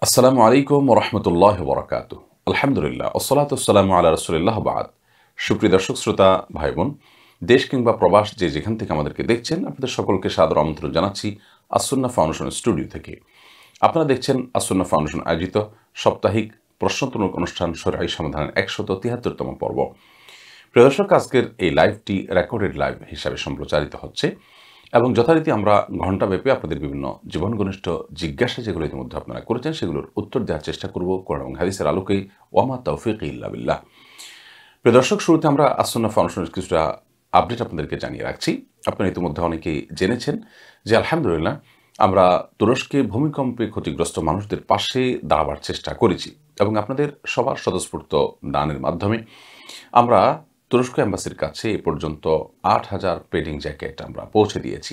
আসসালামু আলাইকুম ওরহমতুল্লাহ বরকাত। আলহামদুলিল্লাহ ওসলাত আসসালামু আল্লাহ রসুলিল্লাহ বাদ। সুপ্রিয় দর্শক শ্রোতা ভাই বোন, দেশ কিংবা প্রবাস যে যেখান থেকে আমাদেরকে দেখছেন, আপনাদের সকলকে সাদর আমন্ত্রণ জানাচ্ছি আসুন্না ফাউন্ডেশন স্টুডিও থেকে। আপনারা দেখছেন আসুন্না ফাউন্ডেশন আয়োজিত সাপ্তাহিক প্রশ্নোত্তর অনুষ্ঠান শরঈ সমাধানের ১৭৩তম পর্ব। প্রিয় দর্শক, আজকের এই লাইভটি রেকর্ডেড লাইভ হিসাবে সম্প্রচারিত হচ্ছে এবং যথারীতি আমরা ঘণ্টাব্যাপী আপনাদের বিভিন্ন জীবন ঘনিষ্ঠ জিজ্ঞাসা যেগুলো ইতিমধ্যে আপনারা করেছেন সেগুলোর উত্তর দেওয়ার চেষ্টা করব কোরআন এবং হাদিসের আলোকে। ওয়ামা তৌফিক ইল্লা বিল্লাহ। প্রিয় দর্শক, শুরুতে আমরা আসুন্নাহ ফাউন্ডেশনের কিছুটা আপডেট আপনাদেরকে জানিয়ে রাখছি। আপনারা ইতিমধ্যে অনেকেই জেনেছেন যে আলহামদুলিল্লাহ আমরা তুরস্কে ভূমিকম্পে ক্ষতিগ্রস্ত মানুষদের পাশে দাঁড়াবার চেষ্টা করেছি এবং আপনাদের সবার স্বতঃস্ফূর্ত দানের মাধ্যমে আমরা তুরস্ক অ্যাম্বাসির কাছে এ পর্যন্ত ৮,০০০ পেডিং জ্যাকেট আমরা পৌঁছে দিয়েছি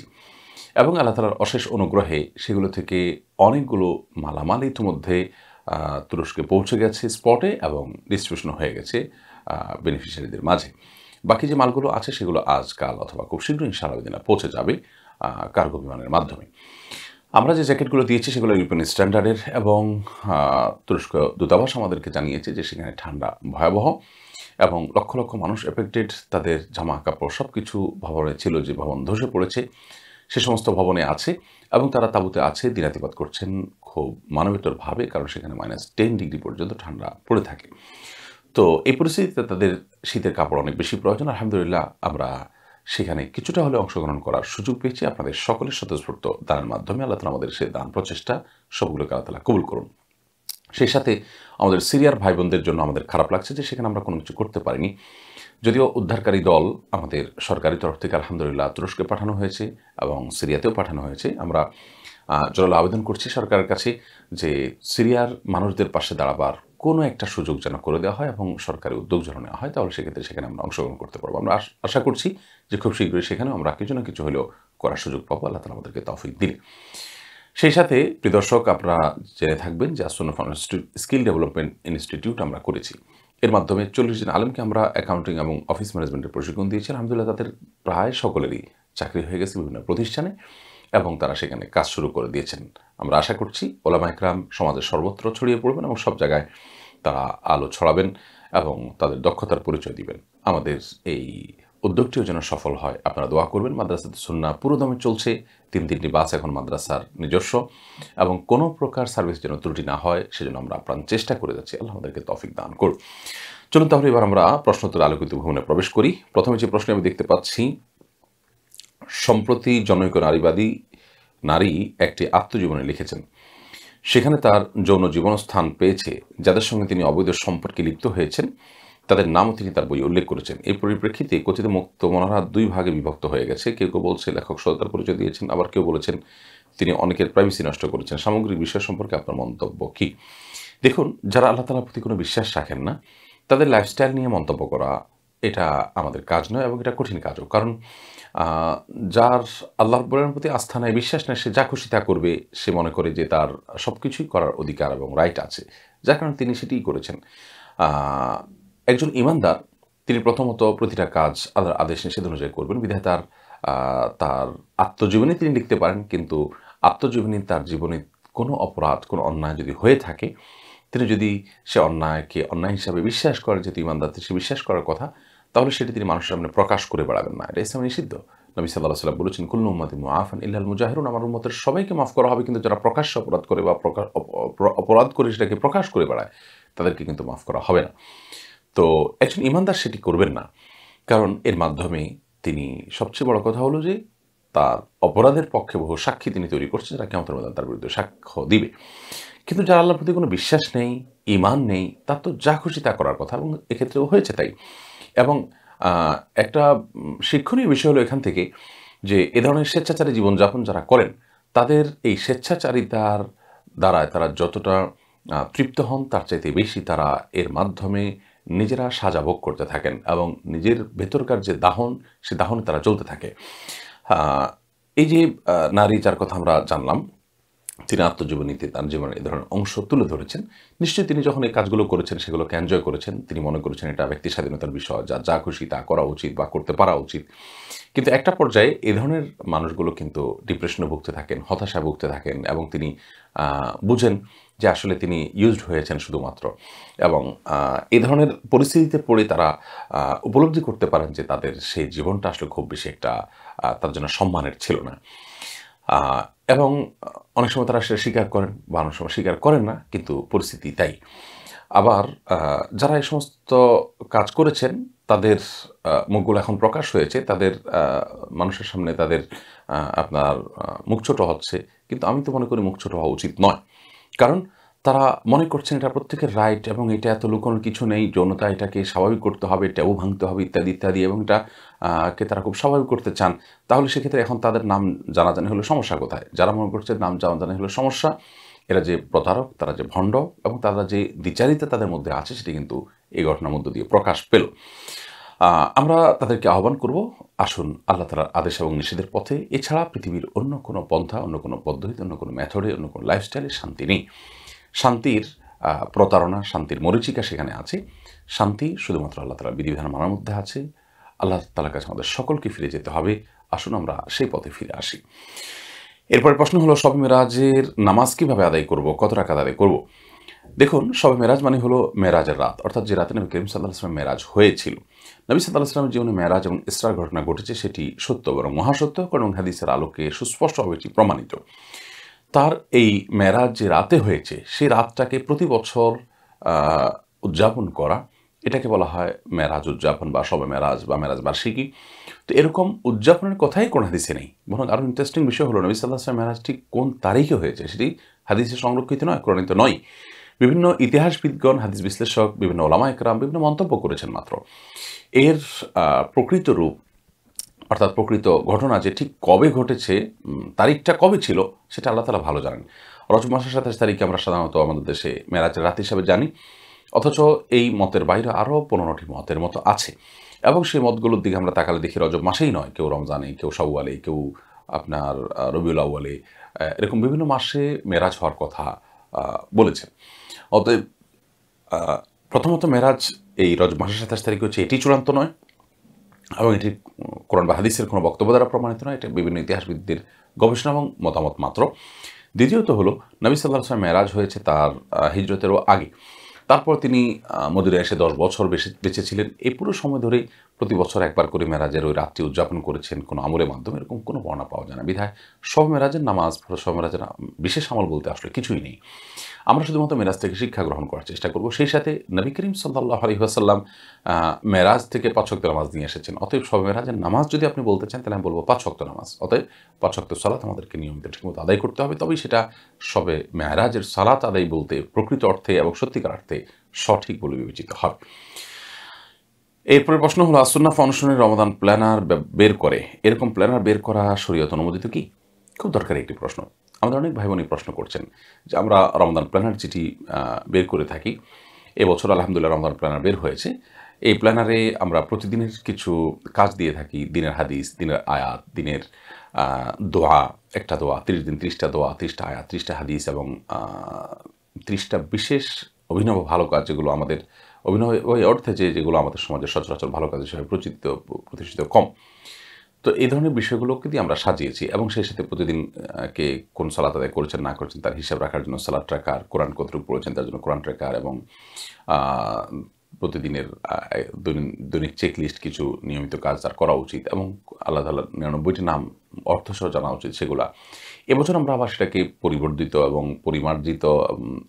এবং আল্লাহ তাআলার অশেষ অনুগ্রহে সেগুলো থেকে অনেকগুলো মালামাল ইতিমধ্যে তুরস্কে পৌঁছে গেছে স্পটে এবং ডিস্ট্রিবিউশন হয়ে গেছে বেনিফিশিয়ারিদের মাঝে। বাকি যে মালগুলো আছে সেগুলো আজকাল অথবা খুব শীঘ্রই ইনশাআল্লাহ দিনে পৌঁছে যাবে কার্গো বিমানের মাধ্যমে। আমরা যে জ্যাকেটগুলো দিয়েছি সেগুলো ইউরোপিয়ান স্ট্যান্ডার্ডের এবং তুরস্ক দূতাবাস আমাদেরকে জানিয়েছে যে সেখানে ঠান্ডা ভয়াবহ এবং লক্ষ লক্ষ মানুষ এফেক্টেড। তাদের জামা কাপড় সব কিছু ভবনে ছিল, যে ভবন ধসে পড়েছে সে সমস্ত ভবনে আছে এবং তারা তাঁবুতে আছে, দিনাতিপাত করছেন খুব মানবেতরভাবে, কারণ সেখানে -10 ডিগ্রি পর্যন্ত ঠান্ডা পড়ে থাকে। তো এই পরিস্থিতিতে তাদের শীতের কাপড় অনেক বেশি প্রয়োজন। আলহামদুলিল্লাহ আমরা সেখানে কিছুটা হলে অংশগ্রহণ করার সুযোগ পেয়েছি আপনাদের সকলের স্বতঃস্ফূর্ত দানের মাধ্যমে। আল্লাহ তাআলা আমাদের সেই দান প্রচেষ্টা সবগুলোকে আল্লাহ তাআলা কবুল করুন। সেই সাথে আমাদের সিরিয়ার ভাই বোনদের জন্য আমাদের খারাপ লাগছে যে সেখানে আমরা কোনো কিছু করতে পারিনি। যদিও উদ্ধারকারী দল আমাদের সরকারি তরফ থেকে আলহামদুলিল্লাহ তুরস্কে পাঠানো হয়েছে এবং সিরিয়াতেও পাঠানো হয়েছে। আমরা জোরালো আবেদন করছি সরকারের কাছে যে সিরিয়ার মানুষদের পাশে দাঁড়াবার কোনো একটা সুযোগ যেন করে দেওয়া হয় এবং সরকারি উদ্যোগ যেন নেওয়া হয়, তাহলে সেক্ষেত্রে সেখানে আমরা অংশগ্রহণ করতে পারবো। আমরা আশা করছি যে খুব শীঘ্রই সেখানেও আমরা কিছু না কিছু হলেও করার সুযোগ পাবো, আল্লাহ তাআলা আমাদেরকে তৌফিক দিলে। সেই সাথে প্রিয় দর্শক, আপনারা জেনে থাকবেন যে As-Sunnah foundation skill development institute আমরা করেছি। এর মাধ্যমে ৪০ জন আলেমকে আমরা অ্যাকাউন্টিং এবং অফিস ম্যানেজমেন্টের প্রশিক্ষণ দিয়েছি। আলহামদুলিল্লাহ তাদের প্রায় সকলেরই চাকরি হয়ে গেছে বিভিন্ন প্রতিষ্ঠানে এবং তারা সেখানে কাজ শুরু করে দিয়েছেন। আমরা আশা করছি ওলামা একরাম সমাজের সর্বত্র ছড়িয়ে পড়বেন এবং সব জায়গায় তারা আলো ছড়াবেন এবং তাদের দক্ষতার পরিচয় দিবেন। আমাদের এই উদ্যোগটিও যেন সফল হয়, আপনারা দোয়া করবেন। মাদ্রাসাতুস সুন্নাহ পুরোদমে চলছে, ৩টি বাস এখন মাদ্রাসার নিজস্ব এবং কোনো প্রকার সার্ভিস যেন ত্রুটি না হয় সেজন্য আমরা আপ্রাণ চেষ্টা করে যাচ্ছি। আল্লাহ আমাদেরকে তৌফিক দান করুন। চলুন তাহলে এবার আমরা প্রশ্নোত্তর আলোকিত ভবনে প্রবেশ করি। প্রথমে যে প্রশ্ন আমি দেখতে পাচ্ছি, সম্প্রতি জনৈক নারী একটি আত্মজীবনী লিখেছেন। সেখানে তার যৌন জীবনস্থান পেয়েছে যাদের সঙ্গে তিনি অবৈধ সম্পর্কে লিপ্ত হয়েছেন, তাদের নামও তিনি তার বই উল্লেখ করেছেন। এই পরিপ্রেক্ষিতে কথিত মুক্ত মনোরা ২ ভাগে বিভক্ত হয়ে গেছে। কেউ কেউ বলছে লেখক সততার পরিচয় দিয়েছেন, আবার কেউ বলেছেন তিনি অনেকের প্রাইভেসি নষ্ট করেছেন। সামগ্রিক বিষয় সম্পর্কে আপনার মন্তব্য কী? দেখুন, যারা আল্লাহ তাআলার প্রতি কোনো বিশ্বাস রাখেন না তাদের লাইফস্টাইল নিয়ে মন্তব্য করা এটা আমাদের কাজ নয় এবং এটা কঠিন কাজও। কারণ যার আল্লাহ রাব্বুল প্রতি আস্থা নাই, বিশ্বাস নাই, সে যা খুশি তা করবে। সে মনে করে যে তার সব কিছুই করার অধিকার এবং রাইট আছে, যার কারণে তিনি সেটিই করেছেন। একজন ঈমানদার তিনি প্রথমত প্রতিটা কাজ আল্লাহর আদেশ নিষেধ অনুযায়ী করবেন, বিধায় তার আত্মজীবনী তিনি লিখতে পারেন, কিন্তু আত্মজীবনী তার জীবনে কোনো অপরাধ, কোনো অন্যায় যদি হয়ে থাকে, তিনি যদি সে অন্যায়কে অন্যায় হিসাবে বিশ্বাস করেন, যেহেতু ঈমানদার সে বিশ্বাস করার কথা, তাহলে সেটি তিনি মানুষের সামনে প্রকাশ করে বেড়াবেন না। এটা ইসলামে নিষিদ্ধ। নবী সাল্লাল্লাহু আলাইহি ওয়াসাল্লাম বলেছেন, কুল্লু উম্মতি মুআফান ইল্লাল মুজাহিরুন, আমার উম্মতের সবাইকে মাফ করা হবে, কিন্তু যারা প্রকাশ্যে অপরাধ করে বা অপরাধ করে সেটাকে প্রকাশ করে বেড়ায় তাদেরকে কিন্তু মাফ করা হবে না। তো একজন ঈমানদার সেটি করবেন না, কারণ এর মাধ্যমে তিনি সবচেয়ে বড় কথা হলো যে তার অপরাধের পক্ষে বহু সাক্ষী তিনি তৈরি করছেন, যারা কিয়ামতের ময়দানে তার বিরুদ্ধে সাক্ষ্য দিবে। কিন্তু যার আল্লাহর প্রতি কোনো বিশ্বাস নেই, ঈমান নেই, তার তো যা খুশি তা করার কথা এবং এক্ষেত্রেও হয়েছে তাই। এবং একটা শিক্ষণীয় বিষয় হলো এখান থেকে যে এ ধরনের স্বেচ্ছাচারী জীবনযাপন যারা করেন তাদের এই স্বেচ্ছাচারিতার দ্বারায় তারা যতটা তৃপ্ত হন তার চাইতে বেশি তারা এর মাধ্যমে নিজেরা সাজা ভোগ করতে থাকেন এবং নিজের ভেতরকার যে দাহন, সে দাহনে তারা চলতে থাকে। এই যে নারী যার কথা আমরা জানলাম, তিনি আত্মজীবনীতে তার জীবনের এই ধরনের অংশ তুলে ধরেছেন। নিশ্চয়ই তিনি যখন এই কাজগুলো করেছেন সেগুলোকে এনজয় করেছেন, তিনি মনে করেছেন এটা ব্যক্তি স্বাধীনতার বিষয়, যা খুশি তা করা উচিত বা করতে পারা উচিত। কিন্তু একটা পর্যায়ে এ ধরনের মানুষগুলো কিন্তু ডিপ্রেশনে ভুগতে থাকেন, হতাশায় ভুগতে থাকেন এবং তিনি বুঝেন যে আসলে তিনি ইউজড হয়েছেন শুধুমাত্র, এবং এই ধরনের পরিস্থিতিতে পড়ে তারা উপলব্ধি করতে পারেন যে তাদের সেই জীবনটা আসলে খুব বেশি একটা তার জন্য সম্মানের ছিল না। আ এবং অনেক সময় তারা সেটা স্বীকার করেন বা অনেক সময় স্বীকার করেন না, কিন্তু পরিস্থিতি তাই। আবার যারা এই সমস্ত কাজ করেছেন তাদের মুখগুলো এখন প্রকাশ হয়েছে। তাদের মানুষের সামনে তাদের আপনার মুখ ছোট হচ্ছে। কিন্তু আমি তো মনে করি মুখ ছোট হওয়া উচিত নয়। কারণ তারা মনে করছেন এটা প্রত্যেকের রাইট এবং এটা এত লুকোনোর কিছু নেই। যৌনতা এটাকে স্বাভাবিক করতে হবে, ট্যাবু ভাঙতে হবে ইত্যাদি, ইত্যাদি, এবং এটা কে তারা খুব স্বাভাবিক করতে চান। তাহলে সেক্ষেত্রে এখন তাদের নাম জানাজানি হলে সমস্যা কোথায়? যারা মনে করছে নাম জানাজানি হলে সমস্যা, এরা যে প্রতারক, তারা যে ভণ্ড এবং তারা যে দ্বিচারিতা তাদের মধ্যে আছে সেটি কিন্তু এই ঘটনার মধ্য দিয়ে প্রকাশ পেল। আমরা তাদেরকে আহ্বান করব, আসুন আল্লাহ তাআলার আদেশ এবং নিষেধের পথে, এছাড়া পৃথিবীর অন্য কোনো পন্থা, অন্য কোনো পদ্ধতি, অন্য কোনো মেথডে, অন্য কোনো লাইফস্টাইলে শান্তি নেই। শান্তির প্রতারণা, শান্তির মরীচিকা সেখানে আছে। শান্তি শুধুমাত্র আল্লাহ তাআলার বিধিবিধান মানার মধ্যে আছে। আল্লাহ তাআলার কাছে আমাদের সকলকে ফিরে যেতে হবে। আসুন আমরা সেই পথে ফিরে আসি। এরপরের প্রশ্ন হলো, শবে মেরাজের নামাজ কিভাবে আদায় করব? কত রাকাত আদায় করব? দেখুন, শবে মেরাজ মানে হলো মেরাজের রাত, অর্থাৎ যে রাতে নবী করিম সাল্লাল্লাহু আলাইহি ওয়াসাল্লাম মেরাজ হয়েছিল। নবী সাল্লাল্লাহু আলাইহি ওয়াসাল্লামের জীবনে মেরাজ এবং ইসরার ঘটনা ঘটেছে, সেটি সত্য এবং মহাসত্য, কারণ হাদিসের আলোকে সুস্পষ্টভাবে এটি প্রমাণিত। তার এই মেরাজ যে রাতে হয়েছে, সেই রাতটাকে প্রতি বছর আ উদযাপন করা, এটাকে বলা হয় মেরাজ উদযাপন বা শবে মেরাজ বা মেরাজ বার্ষিকী। তো এরকম উদযাপনের কথাই কোনো হাদিসে নেই। বরং আরও ইন্টারেস্টিং বিষয় হলো, নবী সাল্লাল্লাহু আলাইহি ওয়াসাল্লাম মেরাজ ঠিক কোন তারিখে হয়েছে সেটি হাদিসে সংরক্ষিত নয়, কোরআনিত নয়। বিভিন্ন ইতিহাসবিদগণ, হাদিস বিশ্লেষক, বিভিন্ন ওলামা একরাম বিভিন্ন মন্তব্য করেছেন মাত্র। এর প্রকৃত রূপ, অর্থাৎ প্রকৃত ঘটনা যে ঠিক কবে ঘটেছে, তারিখটা কবে ছিল, সেটা আল্লাহ তাআলা ভালো জানেন। রজব মাসের ২৭ তারিখে আমরা সাধারণত আমাদের দেশে মেরাজের রাত হিসাবে জানি। অথচ এই মতের বাইরে আরও ১৫টি মতের মতো আছে, এবং সেই মতগুলোর দিকে আমরা তাকালে দেখি রজব মাসেই নয়, কেউ রমজানে, কেউ শাওয়ালে, কেউ আপনার রবিউল আউয়ালে, এরকম বিভিন্ন মাসে মেরাজ হওয়ার কথা বলেছেন। অতএব আ প্রথমত মেরাজ এই রজব মাসের ২৭ তারিখে হচ্ছে, এটি চূড়ান্ত নয় এবং এটি কোরআন বা হাদিসের কোনো বক্তব্য দ্বারা প্রমাণিত নয়। এটা বিভিন্ন ইতিহাসবিদদের গবেষণা এবং মতামত মাত্র। দ্বিতীয়ত হলো, নবী সাল্লাল্লাহু আলাইহি ওয়াসাল্লাম মেরাজ হয়েছে তার হিজরতেরও আগে। তারপর তিনি মদিনায় এসে ১০ বছর বেঁচে ছিলেন। এই পুরো সময় ধরেই প্রতি বছর একবার করে মেরাজের ওই রাতটি উদযাপন করেছেন কোনো আমলের মাধ্যমে, এরকম কোনো বর্ণনা পাওয়া যায় না। বিধায় শবে মেরাজের নামাজ, শবে মেরাজের বিশেষ আমল বলতে আসলে কিছুই নেই। আমরা শুধুমাত্র মেরাজ থেকে শিক্ষা গ্রহণ করার চেষ্টা করব। সেই সাথে নবী করিম সাল্লাল্লাহু আলাইহি ওয়াসাল্লাম মেরাজ থেকে ৫ ওয়াক্ত নামাজ নিয়ে এসেছেন। অতএব শবে মেরাজের নামাজ যদি আপনি বলতে চান, তাহলে আমি বলব ৫ ওয়াক্ত নামাজ। অতএব ৫ ওয়াক্ত সালাত আমাদেরকে নিয়মিত ঠিকমতো আদায় করতে হবে। তবেই সেটা শবে মেরাজের সালাত আদায় বলতে প্রকৃত অর্থে এবং সত্যিকার অর্থে সঠিক বলে বিবেচিত হবে। এরপরের প্রশ্ন হলো, আসুন্নাহ ফাউন্ডেশনের রমাদান প্ল্যানার বের করে, এরকম প্ল্যানার বের করা শরীয়ত অনুমোদিত কি? খুব দরকারি একটি প্রশ্ন। আমাদের অনেক ভাই বোনই প্রশ্ন করছেন যে আমরা রমাদান প্ল্যানার চিঠি বের করে থাকি। এবছর আলহামদুলিল্লাহ রমাদান প্ল্যানার বের হয়েছে। এই প্ল্যানারে আমরা প্রতিদিনের কিছু কাজ দিয়ে থাকি। দিনের হাদিস, দিনের আয়াত, দিনের দোয়া, একটা দোয়া, ৩০ দিন ৩০টা দোয়া, ৩০টা আয়াত, ৩০টা হাদিস এবং ৩০টা বিশেষ অভিনব ভালো কাজ, যেগুলো আমাদের অভিনব ওই অর্থে যেগুলো আমাদের সমাজে সচরাচর ভালো কাজ হিসেবে প্রতিষ্ঠিত কম। তো এই ধরনের বিষয়গুলোকে দিয়ে আমরা সাজিয়েছি, এবং সেই সাথে প্রতিদিন কে কোন সালাত আদায় করেছেন না করেছেন তার হিসাব রাখার জন্য সালাত ট্র্যাকার, কোরআন কতটুকু পড়েছেন তার জন্য কোরআন ট্র্যাকার, এবং প্রতিদিনের দৈনিক চেকলিস্ট, কিছু নিয়মিত কাজ তার করা উচিত, এবং আল্লাহ তাআলার ৯৯টি নাম অর্থসহ জানা উচিত সেগুলা। এবছর আমরা আবার সেটাকে পরিবর্ধিত এবং পরিমার্জিত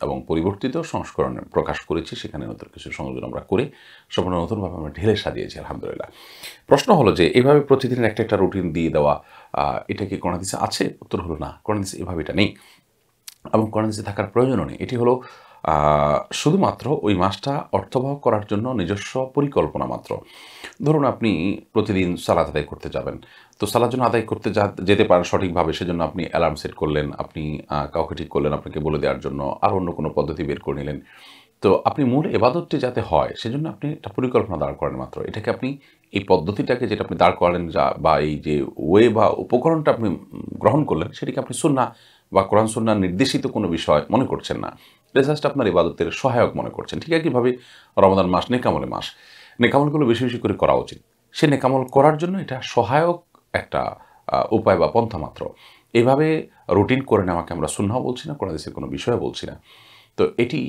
এবং পরিবর্তিত সংস্করণে প্রকাশ করেছি। সেখানে নতুন কিছু সংযোজন আমরা করে সম্পূর্ণ নতুনভাবে আমরা ঢেলে সাজিয়েছি আলহামদুলিল্লাহ। প্রশ্ন হলো যে এভাবে প্রতিদিনের একটা রুটিন দিয়ে দেওয়া, এটা কি কোরআন হাদিসে আছে? উত্তর হলো না, কোরআন হাদিসে এভাবে এটা নেই এবং কোরআন হাদিসে থাকার প্রয়োজনও নেই। এটি হলো শুধুমাত্র ওই মাসটা অর্থবহ করার জন্য নিজস্ব পরিকল্পনা মাত্র। ধরুন আপনি প্রতিদিন সালাত আদায় করতে যাবেন। তো সালাত জন্য আদায় করতে যেতে পারেন সঠিকভাবে, সেজন্য আপনি অ্যালার্ম সেট করলেন, আপনি কাউকে ঠিক করলেন আপনাকে বলে দেওয়ার জন্য, আর অন্য কোনো পদ্ধতি বের করে নিলেন। তো আপনি মূল ইবাদতটি যাতে হয় সেজন্য আপনি একটা পরিকল্পনা দাঁড় করেন মাত্র। এটাকে আপনি এই পদ্ধতিটাকে যেটা আপনি দাঁড় করালেন, বা এই যে ওয়ে বা উপকরণটা আপনি গ্রহণ করলেন, সেটিকে আপনি সুন্নাহ বা কোরআন সুন্নাহ নির্দেশিত কোনো বিষয় মনে করছেন না। এটা জাস্ট আপনার ইবাদতের সহায়ক মনে করছেন। ঠিক একইভাবে রমাদান মাস নেকামলের মাস। নেকামলগুলো বেশি বেশি করে করা উচিত। সে নেকামল করার জন্য এটা সহায়ক একটা উপায় বা পন্থা মাত্র। এভাবে রুটিন করে নেওয়াকে আমরা সুন্নাহ বলছি না, কোরআন হাদিসের কোনো বিষয় বলছি না। তো এটি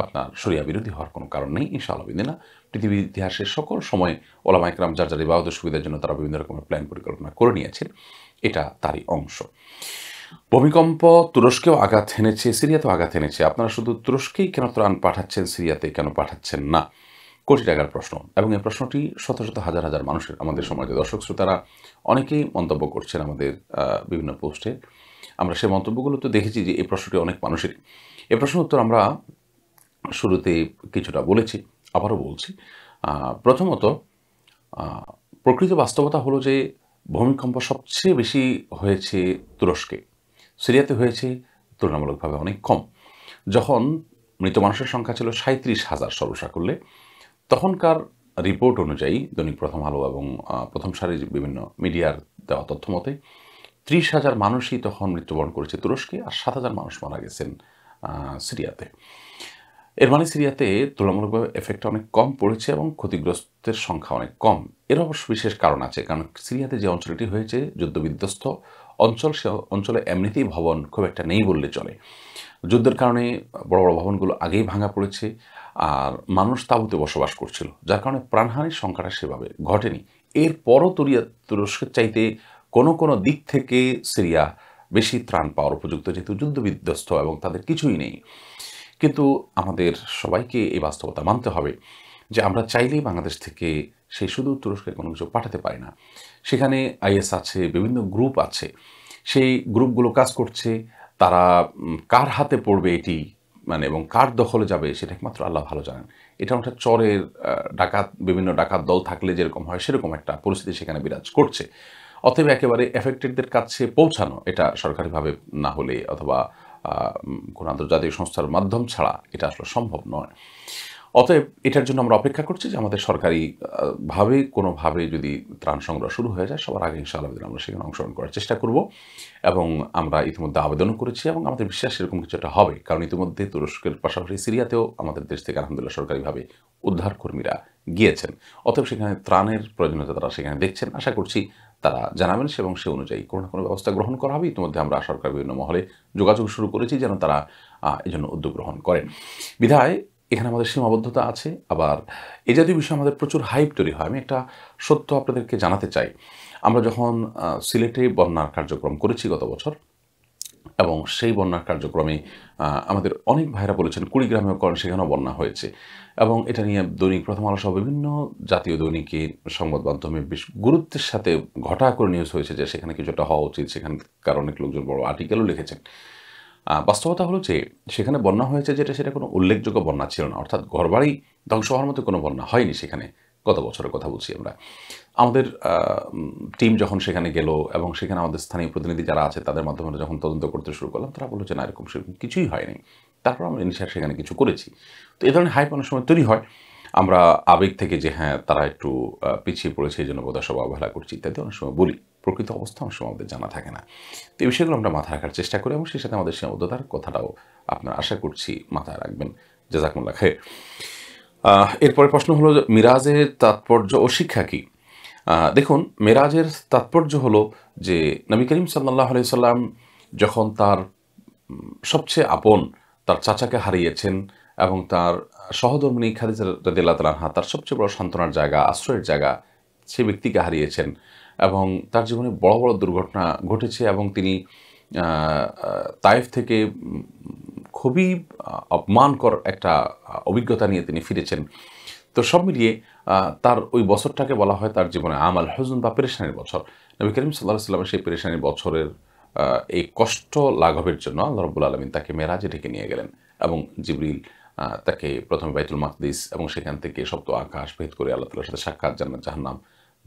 আপনার শরিয়া বিরোধী হওয়ার কোনো কারণ নেই ইনশাআল্লাহ বিদিনা। পৃথিবীর ইতিহাসের সকল সময় ওলামা ইকরাম যার যার ইবাদতের সুবিধার জন্য তারা বিভিন্ন রকমের প্ল্যান পরিকল্পনা করে নিয়েছেন, এটা তারই অংশ। ভূমিকম্প তুরস্কেও আঘাত এনেছে, সিরিয়াতেও আঘাত এনেছে। আপনারা শুধু তুরস্কেই কেন ত্রাণ পাঠাচ্ছেন, সিরিয়াতে কেন পাঠাচ্ছেন না? কোটি টাকার প্রশ্ন, এবং এই প্রশ্নটি শত শত হাজার হাজার মানুষের, আমাদের সমাজে দর্শক শ্রোতারা অনেকেই মন্তব্য করছেন আমাদের বিভিন্ন পোস্টে। আমরা সেই মন্তব্যগুলো তো দেখেছি যে এই প্রশ্নটি অনেক মানুষেরই। এই প্রশ্নের উত্তর আমরা শুরুতে কিছুটা বলেছি, আবারও বলছি। প্রথমত, প্রকৃত বাস্তবতা হলো যে ভূমিকম্প সবচেয়ে বেশি হয়েছে তুরস্কে, সিরিয়াতে হয়েছে তুলনামূলকভাবে অনেক কম। যখন মৃত মানুষের সংখ্যা ছিল 37,000 সর্বসাকুল্যে, তখনকার রিপোর্ট অনুযায়ী দৈনিক প্রথম আলো এবং প্রথম সারির বিভিন্ন মিডিয়ার দেওয়া তথ্য মতে 30,000 মানুষই তখন মৃত্যুবরণ করেছে তুরস্কে, আর 7,000 মানুষ মারা গেছেন সিরিয়াতে। এর মানে সিরিয়াতে তুলনামূলকভাবে এফেক্টটা অনেক কম পড়েছে এবং ক্ষতিগ্রস্তের সংখ্যা অনেক কম। এর অবশ্য বিশেষ কারণ আছে, কারণ সিরিয়াতে যে অঞ্চলটি হয়েছে যুদ্ধবিধ্বস্ত অঞ্চল, সে অঞ্চলে এমনিতেই ভবন খুব একটা নেই বললে চলে। যুদ্ধের কারণে বড় বড় ভবনগুলো আগেই ভাঙা পড়েছে, আর মানুষ তাঁবুতে বসবাস করছিল, যার কারণে প্রাণহানির সংখ্যাটা সেভাবে ঘটেনি। এরপরও তুরস্কের চাইতে কোনো কোনো দিক থেকে সিরিয়া বেশি ত্রাণ পাওয়ার উপযুক্ত, যেহেতু যুদ্ধবিধ্বস্ত এবং তাদের কিছুই নেই। কিন্তু আমাদের সবাইকে এই বাস্তবতা মানতে হবে যে আমরা চাইলেই বাংলাদেশ থেকে সেই শুধু তুরস্কে কোনো কিছু পাঠাতে পারি না। সেখানে আইএস আছে, বিভিন্ন গ্রুপ আছে, সেই গ্রুপগুলো কাজ করছে। তারা কার হাতে পড়বে এটি এবং কার দখলে যাবে সেটা একমাত্র আল্লাহ ভালো জানেন। এটা একটা চরের ডাকাত, বিভিন্ন ডাকাত দল থাকলে যেরকম হয় সেরকম একটা পরিস্থিতি সেখানে বিরাজ করছে। অতএব একেবারে এফেক্টেডদের কাছে পৌঁছানো, এটা সরকারিভাবে না হলে অথবা কোনো আন্তর্জাতিক সংস্থার মাধ্যম ছাড়া এটা আসলে সম্ভব নয়। অতএব এটার জন্য আমরা অপেক্ষা করছি যে আমাদের সরকারি ভাবে কোনোভাবে যদি ত্রাণ সংগ্রহ শুরু হয়ে যায়, সবার আগে ইনশাআল্লাহ আমরা সেখানে অংশগ্রহণ করার চেষ্টা করব। এবং আমরা ইতিমধ্যে আবেদনও করেছি এবং আমাদের বিশ্বাস এরকম কিছু একটা হবে, কারণ ইতিমধ্যে তুরস্কের পাশাপাশি সিরিয়াতেও আমাদের দেশ থেকে আলহামদুলিল্লাহ সরকারিভাবে উদ্ধার কর্মীরা গিয়েছেন। অতএব সেখানে ত্রাণের প্রয়োজনীয়তা তারা সেখানে দেখছেন। আশা করছি তারা জানাবেন এবং সে অনুযায়ী কোনো না কোনো ব্যবস্থা গ্রহণ করা হবে। ইতিমধ্যে আমরা সরকার বিভিন্ন মহলে যোগাযোগ শুরু করেছি যেন তারা এই জন্য উদ্যোগ গ্রহণ করেন। বিধায় এখানে আমাদের সীমাবদ্ধতা আছে। আবার এই জাতীয় বিষয়ে আমাদের প্রচুর হাইপ তৈরি হয়। আমি একটা সত্য আপনাদেরকে জানাতে চাই। আমরা যখন সিলেটে বন্যার কার্যক্রম করেছি গত বছর, এবং সেই বন্যার কার্যক্রমে আমাদের অনেক ভাইরা বলেছেন কুড়িগ্রামেও করেন, সেখানেও বন্যা হয়েছে, এবং এটা নিয়ে দৈনিক প্রথম আলো সহ বিভিন্ন জাতীয় দৈনিকে সংবাদ মাধ্যমে বেশ গুরুত্বের সাথে ঘটা করে নিউজ হয়েছে যে সেখানে কিছুটা হওয়া উচিত। সেখানকার অনেক লোকজন বড় আর্টিকেলও লিখেছেন। বাস্তবতা হলো যে সেখানে বন্যা হয়েছে যেটা, সেটা কোনো উল্লেখযোগ্য বন্যা ছিল না, অর্থাৎ ঘরবাড়ি ধ্বংস হওয়ার মতো কোনো বন্যা হয়নি সেখানে। গত বছরের কথা বলছি আমরা। আমাদের টিম যখন সেখানে গেল এবং সেখানে আমাদের স্থানীয় প্রতিনিধি যারা আছে তাদের মাধ্যমে যখন তদন্ত করতে শুরু করলাম, তারা বলছে না, এরকম সেরকম কিছুই হয়নি। তারপর আমরা ইনিশিয়াল সেখানে কিছু করেছি। তো এই ধরনের হাইপ অনেক সময় তৈরি হয়। আমরা আবেগ থেকে যে হ্যাঁ তারা একটু পিছিয়ে পড়েছে, এই জন্য বোধহয় সব অবহেলা করছি ইত্যাদি অনেক সময় বলি। প্রকৃত অবস্থা অনেক সময় আমাদের জানা থাকে না। তো এই বিষয়গুলো আমরা মাথায় রাখার চেষ্টা করি এবং সেই সাথে আমাদের সীমাবদ্ধতার কথাটাও আপনারা আশা করছি মাথায় রাখবেন। জাযাকুমুল্লাহ খাইর। এরপরে প্রশ্ন হলো মিরাজের তাৎপর্য ও শিক্ষা কী? দেখুন, মেরাজের তাৎপর্য হলো যে নবী করিম সাল্লাল্লাহু আলাইহি সাল্লাম যখন তার সবচেয়ে আপন তার চাচাকে হারিয়েছেন এবং তার সহধর্মিণী খাদিজা রাদিয়াল্লাহু তাআলা আনহা তার সবচেয়ে বড় সান্ত্বনার জায়গা, আশ্রয়ের জায়গা, সে ব্যক্তিকে হারিয়েছেন এবং তার জীবনে বড় বড় দুর্ঘটনা ঘটেছে এবং তিনি তায়েফ থেকে খুবই অপমানকর একটা অভিজ্ঞতা নিয়ে তিনি ফিরেছেন। তো সব মিলিয়ে তার ওই বছরটাকে বলা হয় তার জীবনে আমাল হুজুন বা পেরেশানির বছর। নবী করিম সাল্লাল্লাহু আলাইহি ওয়াসাল্লাম সেই পেরেশানির বছরের এই কষ্ট লাঘবের জন্য আল্লাহ রাব্বুল আলামিন তাকে মেরাজে ডেকে নিয়ে গেলেন এবং জিবরিল তাকে প্রথমে বাইতুল মাকদিস এবং সেখান থেকে সপ্ত আকাশ ভেদ করে আল্লাহ তাআলার সাথে সাক্ষাৎ, জান্নাত জাহান্নাম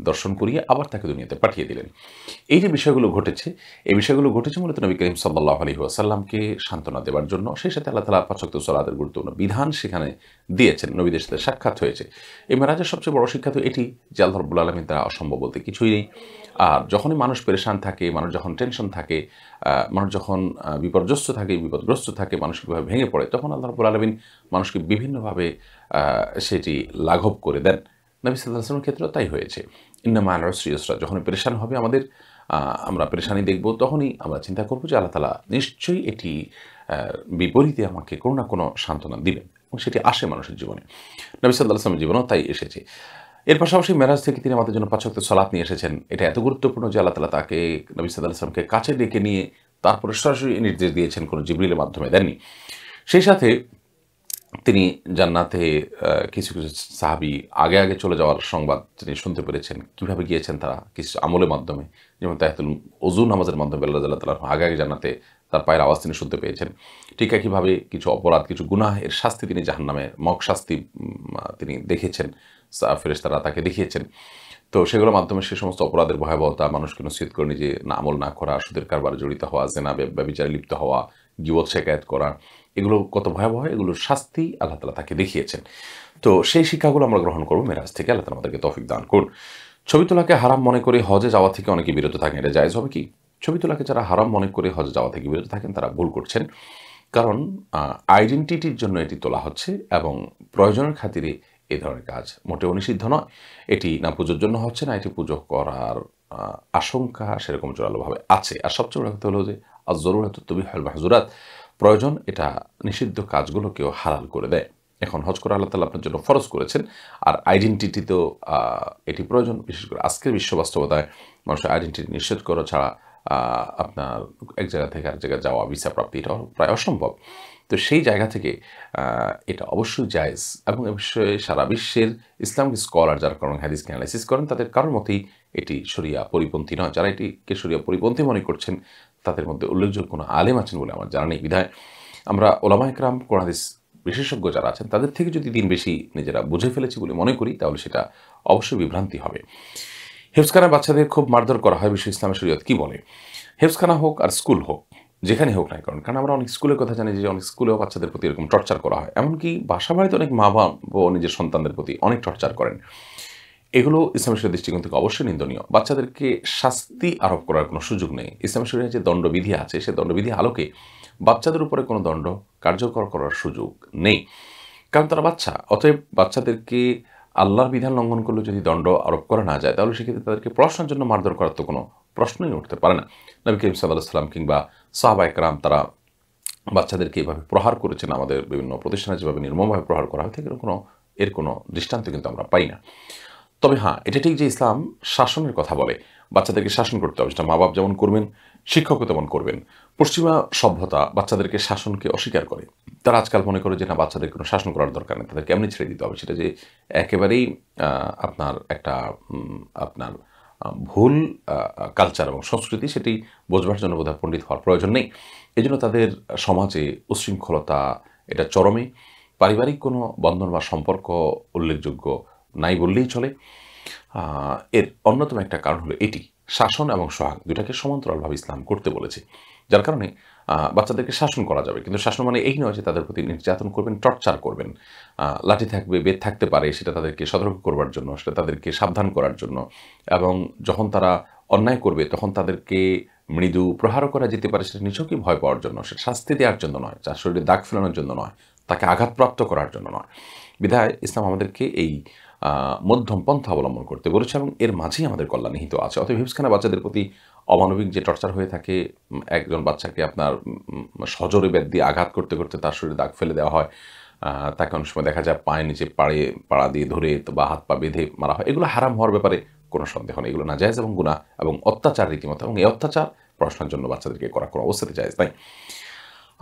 দর্শন করিয়ে আবার তাকে দুনিয়াতে পাঠিয়ে দিলেন। এই যে বিষয়গুলো ঘটেছে, এই বিষয়গুলো ঘটেছে মূলত নবী করিম সাল্লাল্লাহু আলাইহি ওয়াসাল্লামকে সান্ত্বনা দেওয়ার জন্য। সেই সাথে আল্লাহ তাআলা ৫ ওয়াক্ত সালাতের গুরুত্বপূর্ণ বিধান সেখানে দিয়েছেন, নবীদের সাথে সাক্ষাৎ হয়েছে। এই মেরাজের সবচেয়ে বড় শিক্ষা তো এটি যে আল্লাহ রাব্বুল আলামিন তারা অসম্ভব বলতে কিছুই নেই। আর যখনই মানুষ পেরেশান থাকে, মানুষ যখন টেনশন থাকে, মানুষ যখন বিপর্যস্ত থাকে, বিপদগ্রস্ত থাকে, মানসিকভাবে ভেঙে পড়ে, তখন আল্লাহ রাব্বুল আলামিন মানুষকে বিভিন্নভাবে সেটি লাঘব করে দেন। নবী সাল্লাল্লাহু আলাইহি ওয়াসাল্লামের ক্ষেত্রেও তাই হয়েছে। ইন্না মা'আল উসরি ইউসরা, যখন পেরেশান হবে আমাদের আমরা পেরেশানি দেখব, তখনই আমরা চিন্তা করব যে আল্লাহ তাআলা নিশ্চয়ই এটি বিপরীতে আমাকে কোনো না কোনো সান্ত্বনা দিবেন, এবং সেটি আসে মানুষের জীবনে। নবী সাল্লাল্লাহু আলাইহি ওয়াসাল্লামের জীবনেও তাই এসেছে। এর পাশাপাশি মেরাজ থেকে তিনি আমাদের জন্য ৫ ওয়াক্ত সালাত নিয়ে এসেছেন। এটা এত গুরুত্বপূর্ণ যে আল্লাহ তাআলা তাকে, নবী সাল্লাল্লাহু আলাইহি ওয়াসাল্লামকে কাছে ডেকে নিয়ে তারপরে সরাসরি নির্দেশ দিয়েছেন, কোনো জিবরিলের মাধ্যমে দেননি। সেই সাথে তিনি জান্নাতে কিছু সাহাবী আগে চলে যাওয়ার সংবাদ তিনি শুনতে পেরেছেন। কিভাবে গিয়েছেন তারা? কিছু আমলের মাধ্যমে। যেমন তাহিয়াতুল ওযু নামাজের মাধ্যমে আল্লাহ তাআলা আগে জান্নাতে তার পায়ের আওয়াজ তিনি শুনতে পেয়েছেন। ঠিক একইভাবে কিছু অপরাধ, কিছু গুনাহ এর শাস্তি তিনি জাহান্নামে মক শাস্তি তিনি দেখেছেন। ফেরেশতারা তাকে দেখিয়েছেন। তো সেগুলোর মাধ্যমে সে সমস্ত অপরাধের ভয়াবহতা, মানুষকে নসিহত করে নিজে আমল না করা, সুদের কারবারে জড়িত হওয়া, জেনা ব্যভিচারে লিপ্ত হওয়া, গীবত শেকায়েত করা, এগুলো কত ভয়াবহ, এগুলোর শাস্তি আল্লাহ তাআলা তাকে দেখিয়েছেন। তো সেই শিক্ষাগুলো আমরা গ্রহণ করব মেরাজ থেকে। আল্লাহ তাআলা আমাদেরকে তৌফিক দান করুন। ছবি তোলাকে হারাম মনে করে হজে যাওয়া থেকে অনেকে বিরত থাকেন, এটা জায়েজ হবে কি? ছবি তোলাকে যারা হারাম মনে করে হজে যাওয়া থেকে বিরত থাকেন তারা ভুল করছেন। কারণ আইডেন্টিটির জন্য এটি তোলা হচ্ছে, এবং প্রয়োজনের খাতিরে এ ধরনের কাজ মোটেও নিষিদ্ধ নয়। এটি না পুজোর জন্য হচ্ছে, না এটি পুজো করার আশঙ্কা সেরকম জোরালোভাবে আছে। আর সবচেয়ে বড় কথা হলো যে আয-যরুরাতু তুবিহুল মাহযুরাত, প্রয়োজন এটা নিষিদ্ধ কাজগুলোকেও হালাল করে দেয়। এখন হজ করা আল্লাহ তাআলা আপনার জন্য ফরজ করেছেন, আর আইডেন্টিটি তো এটি প্রয়োজন। বিশেষ করে আজকের বিশ্ব বাস্তবতায় মানুষের আইডেন্টিটি নিশ্চিত করা ছাড়া আপনার এক জায়গা থেকে আরেক জায়গায় যাওয়া, ভিসা প্রাপ্তি, এটা প্রায় অসম্ভব। তো সেই জায়গা থেকে এটা অবশ্যই জায়েজ, এবং এ বিষয়ে সারা বিশ্বের ইসলামিক স্কলার যারা কোরআন হাদিসকে অ্যানালাইসিস করেন তাদের কারোর মতেই এটি শরিয়া পরিপন্থী নয়। যারা এটিকে শরিয়া পরিপন্থী মনে করছেন তাদের মধ্যে উল্লেখযোগ্য কোনো আলেম আছেন বলে আমার জানা নেই। বিধায় আমরা ওলামা একরাম, কোরআন হাদিস বিশেষজ্ঞ যারা আছেন তাদের থেকে যদি দিন বেশি নিজেরা বুঝে ফেলেছি বলে মনে করি, তাহলে সেটা অবশ্যই বিভ্রান্তি হবে। হেফজখানায় বাচ্চাদের খুব মারধর করা হয়, বিশ্ব ইসলামের শরীয়ত কি বলে? হেফজখানা হোক আর স্কুল হোক, যেখানে হোক না কারণ আমরা অনেক স্কুলের কথা জানি যে অনেক স্কুলেও বাচ্চাদের প্রতি এরকম টর্চার করা হয়। এমনকি বাসা বাড়িতে অনেক মা বাবা নিজের সন্তানদের প্রতি অনেক টর্চার করেন। এগুলো ইসলামের শরীয়তের দৃষ্টিকোণ থেকে অবশ্যই নিন্দনীয়। বাচ্চাদেরকে শাস্তি আরোপ করার কোনো সুযোগ নেই। ইসলামের শরীয়তে যে দণ্ডবিধি আছে, সে দণ্ডবিধি আলোকে বাচ্চাদের উপরে কোনো দণ্ড কার্যকর করার সুযোগ নেই, কারণ তারা বাচ্চা। অতএব বাচ্চাদেরকে আল্লাহর বিধান লঙ্ঘন করলে যদি দণ্ড আরোপ করা না যায়, তাহলে সেক্ষেত্রে তাদেরকে পড়াশোনার জন্য মারধর করার তো কোনো প্রশ্নই উঠতে পারে না। নবী করিম সাল্লাল্লাহু আলাইহি ওয়াসাল্লাম কিংবা সাহাবা একরাম তারা বাচ্চাদেরকে এভাবে প্রহার করেছেন। আমাদের বিভিন্ন প্রতিষ্ঠানে যেভাবে নির্মমভাবে প্রহার করা হয়, থেকে এর কোনো দৃষ্টান্ত কিন্তু আমরা পাই না। তবে হ্যাঁ, এটা ঠিক যে ইসলাম শাসনের কথা বলে, বাচ্চাদেরকে শাসন করতে হবে। সেটা মা বাপ যেমন করবেন, শিক্ষকও তেমন করবেন। পশ্চিমা সভ্যতা বাচ্চাদেরকে শাসনকে অস্বীকার করে। তারা আজকাল মনে করে যে না, বাচ্চাদের কোনো শাসন করার দরকার নেই, তাদেরকে এমনি ছেড়ে দিতে হবে। সেটা যে একেবারেই আপনার একটা আপনার ভুল কালচার এবং সংস্কৃতি, সেটি বোঝবার জন্য বোধহয় পণ্ডিত হওয়ার প্রয়োজন নেই। এজন্য তাদের সমাজে উচ্ছৃঙ্খলতা এটা চরমে, পারিবারিক কোনো বন্ধন বা সম্পর্ক উল্লেখযোগ্য নাই বললেই চলে। এর অন্যতম একটা কারণ হলো এটি, শাসন এবং সোহাগ দুটাকে সমান্তরালভাবে ইসলাম করতে বলেছে। যার কারণে বাচ্চাদেরকে শাসন করা যাবে, কিন্তু শাসন মানে এই নয় যে তাদের প্রতি নির্যাতন করবেন, টর্চার করবেন। লাঠি থাকবে, বেত থাকতে পারে, সেটা তাদেরকে সতর্ক করবার জন্য, সেটা তাদেরকে সাবধান করার জন্য, এবং যখন তারা অন্যায় করবে তখন তাদেরকে মৃদু প্রহারও করা যেতে পারে, সেটা নিছকই ভয় পাওয়ার জন্য, সেটা শাস্তি দেওয়ার জন্য নয়, যার শরীরে দাগ ফেলানোর জন্য নয়, তাকে আঘাতপ্রাপ্ত করার জন্য নয়। বিধায় ইসলাম আমাদেরকে এই মধ্যম পন্থা অবলম্বন করতে বলেছে, এবং এর মাঝেই আমাদের কল্যাণ নিহিত আছে। অতএব হিফজখানা বাচ্চাদের প্রতি অমানবিক যে টর্চার হয়ে থাকে, একজন বাচ্চাকে আপনার সজোরে বেত দিয়ে আঘাত করতে করতে তার শরীরে দাগ ফেলে দেওয়া হয়, তাকে অনেক সময় দেখা যায় পায়ের নিচে পাড়া দিয়ে ধরে বা হাত পা বেঁধে মারা হয়, এগুলো হারাম হওয়ার ব্যাপারে কোনো সন্দেহ নেই। এগুলো নাজায়েজ এবং গুনাহ এবং অত্যাচার রীতিমতো, এবং এই অত্যাচার পড়াশোনার জন্য বাচ্চাদেরকে করা কোনো অবস্থাতে জায়েজ নাই।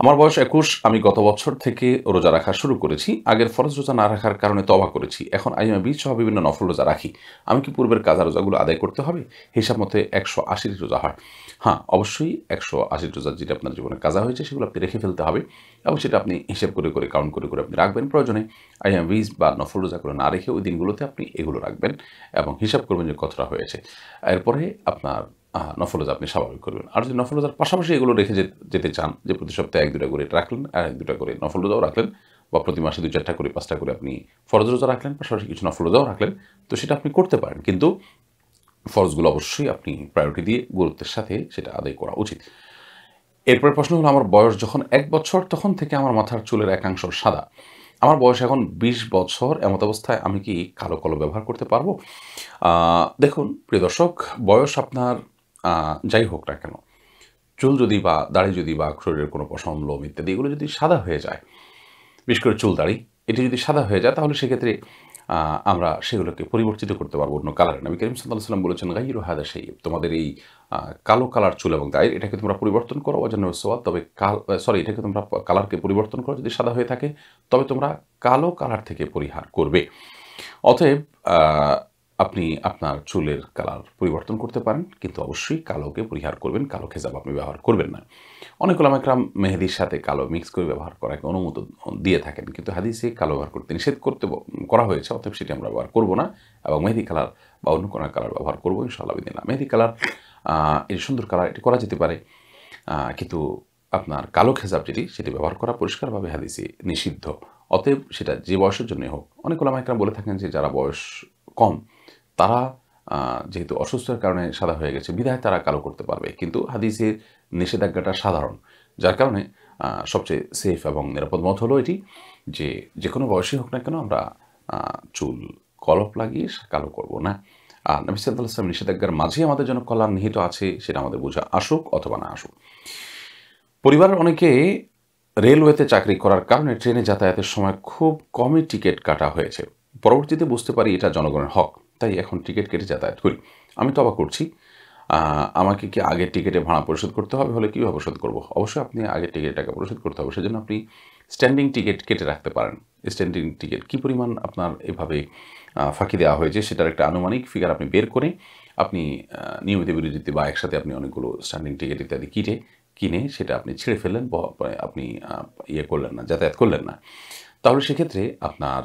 আমার বয়স 21, আমি গত বছর থেকে রোজা রাখা শুরু করেছি। আগের ফরজ রোজা না রাখার কারণে তওবা করেছি। এখন আইয়ামে বীজ সহ বিভিন্ন নফল রোজা রাখি। আমি কি পূর্বের কাজা রোজাগুলো আদায় করতে হবে? হিসাব মতে 180 রোজা হয়। হ্যাঁ, অবশ্যই 180 রোজা যেটা আপনার জীবনে কাজা হয়েছে সেগুলো আপনি রেখে ফেলতে হবে, এবং সেটা আপনি হিসাব করে কাউন্ট করে আপনি রাখবেন। প্রয়োজনে আইয়ামে বীজ বা নফল রোজাগুলো না রেখে ওই দিনগুলোতে আপনি এগুলো রাখবেন এবং হিসাব করবেন যে কতটা হয়েছে। এরপরে আপনার নফল রোজা আপনি স্বাভাবিক করবেন। আর যদি নফল রোজার পাশাপাশি এগুলো রেখে যেতে চান, যে প্রতি সপ্তাহে 1-2টা করে রাখলেন আর 1-2টা করে নফল রোজাও রাখলেন, বা প্রতি মাসে 2-4টা করে 5টা করে আপনি ফরজ রোজা রাখলেন, পাশাপাশি কিছু নফল রোজাও রাখলেন, তো সেটা আপনি করতে পারেন। কিন্তু ফরজগুলো অবশ্যই আপনি প্রায়োরিটি দিয়ে গুরুত্বের সাথে সেটা আদায় করা উচিত। এরপরের প্রশ্ন হলো, আমার বয়স যখন 1 বছর তখন থেকে আমার মাথার চুলের একাংশ সাদা। আমার বয়স এখন 20 বছর, এমত অবস্থায় আমি কি কালো কলম ব্যবহার করতে পারবো? দেখুন প্রিয় দর্শক, বয়স আপনার যাই হোক না কেন, চুল যদি বা দাড়ি যদি বা শরীরের কোনো পশম, লোম ইত্যাদি এগুলো যদি সাদা হয়ে যায়, বিশেষ করে চুল দাড়ি, এটি যদি সাদা হয়ে যায় তাহলে সেক্ষেত্রে আমরা সেগুলোকে পরিবর্তিত করতে পারবো অন্য কালারে। নবী করিম সাল্লাল্লাহু আলাইহি ওয়াসাল্লাম বলেছেন, গায়্যিরু হাযা শাইয়্যিব, তোমাদের এই কালো কালার চুল এবং দাড়ি এটাকে তোমরা পরিবর্তন করো, ওয়াজান্নিবু সাওয়াদ, তবে এটাকে তোমরা কালারকে পরিবর্তন করো যদি সাদা হয়ে থাকে, তবে তোমরা কালো কালার থেকে পরিহার করবে। অতএব আপনি আপনার চুলের কালার পরিবর্তন করতে পারেন, কিন্তু অবশ্যই কালোকে পরিহার করবেন, কালো খেজাব আপনি ব্যবহার করবেন না। অনেক ওলামা একরাম মেহেদির সাথে কালো মিক্স করে ব্যবহার করাকে অনুমোদন দিয়ে থাকেন, কিন্তু হাদিসে কালো ব্যবহার করতে নিষেধ করা হয়েছে, অতএব সেটি আমরা ব্যবহার করব না এবং মেহেদি কালার বা অন্য কোনো কালার ব্যবহার করবো ইনশাআল্লাহ বিদিনিল্লাহ। মেহেদি কালার এর সুন্দর কালার, এটি করা যেতে পারে, কিন্তু আপনার কালো খেজাব যেটি সেটি ব্যবহার করা পরিষ্কারভাবে হাদিসে নিষিদ্ধ। অতএব সেটা যে বয়সের জন্যই হোক। অনেক ওলামা একরাম বলে থাকেন যে যারা বয়স কম তারা যেহেতু অসুস্থতার কারণে সাদা হয়ে গেছে বিধায় তারা কালো করতে পারবে, কিন্তু হাদিসের নিষেধাজ্ঞাটা সাধারণ, যার কারণে সবচেয়ে সেফ এবং নিরাপদ মত হলো এটি যে যে কোনো বয়সী হোক না কেন আমরা চুল কলপ লাগিয়ে কালো করব না। আর নবী সাল্লাল্লাহু আলাইহি ওয়াসাল্লাম নিষেধাজ্ঞার মাঝে আমাদের জন্য কল্যাণ নিহিত আছে, সেটা আমাদের বোঝা আসুক অথবা না আসুক। পরিবারের অনেকে রেলওয়েতে চাকরি করার কারণে ট্রেনে যাতায়াতের সময় খুব কমই টিকিট কাটা হয়েছে। পরবর্তীতে বুঝতে পারি এটা জনগণের হক, তাই এখন টিকিট কেটে যাতায়াত করি। আমি তো অবাক করছি, আমাকে কি আগের টিকিটে ভাড়া পরিশোধ করতে হবে? হলে কীভাবে পরিশোধ করব? অবশ্যই আপনি আগের টিকিটের টাকা পরিশোধ করতে হবে, সেজন্য আপনি স্ট্যান্ডিং টিকিট কেটে রাখতে পারেন। স্ট্যান্ডিং টিকিট কী পরিমাণ আপনার এভাবে ফাঁকি দেওয়া হয়েছে সেটার একটা আনুমানিক ফিগার আপনি বের করে আপনি নিয়মিত বিরতিতে বা একসাথে আপনি অনেকগুলো স্ট্যান্ডিং টিকিট ইত্যাদি কিনে সেটা আপনি ছেড়ে ফেললেন, আপনি করলেন না, যাতায়াত করলেন না, তাহলে সেক্ষেত্রে আপনার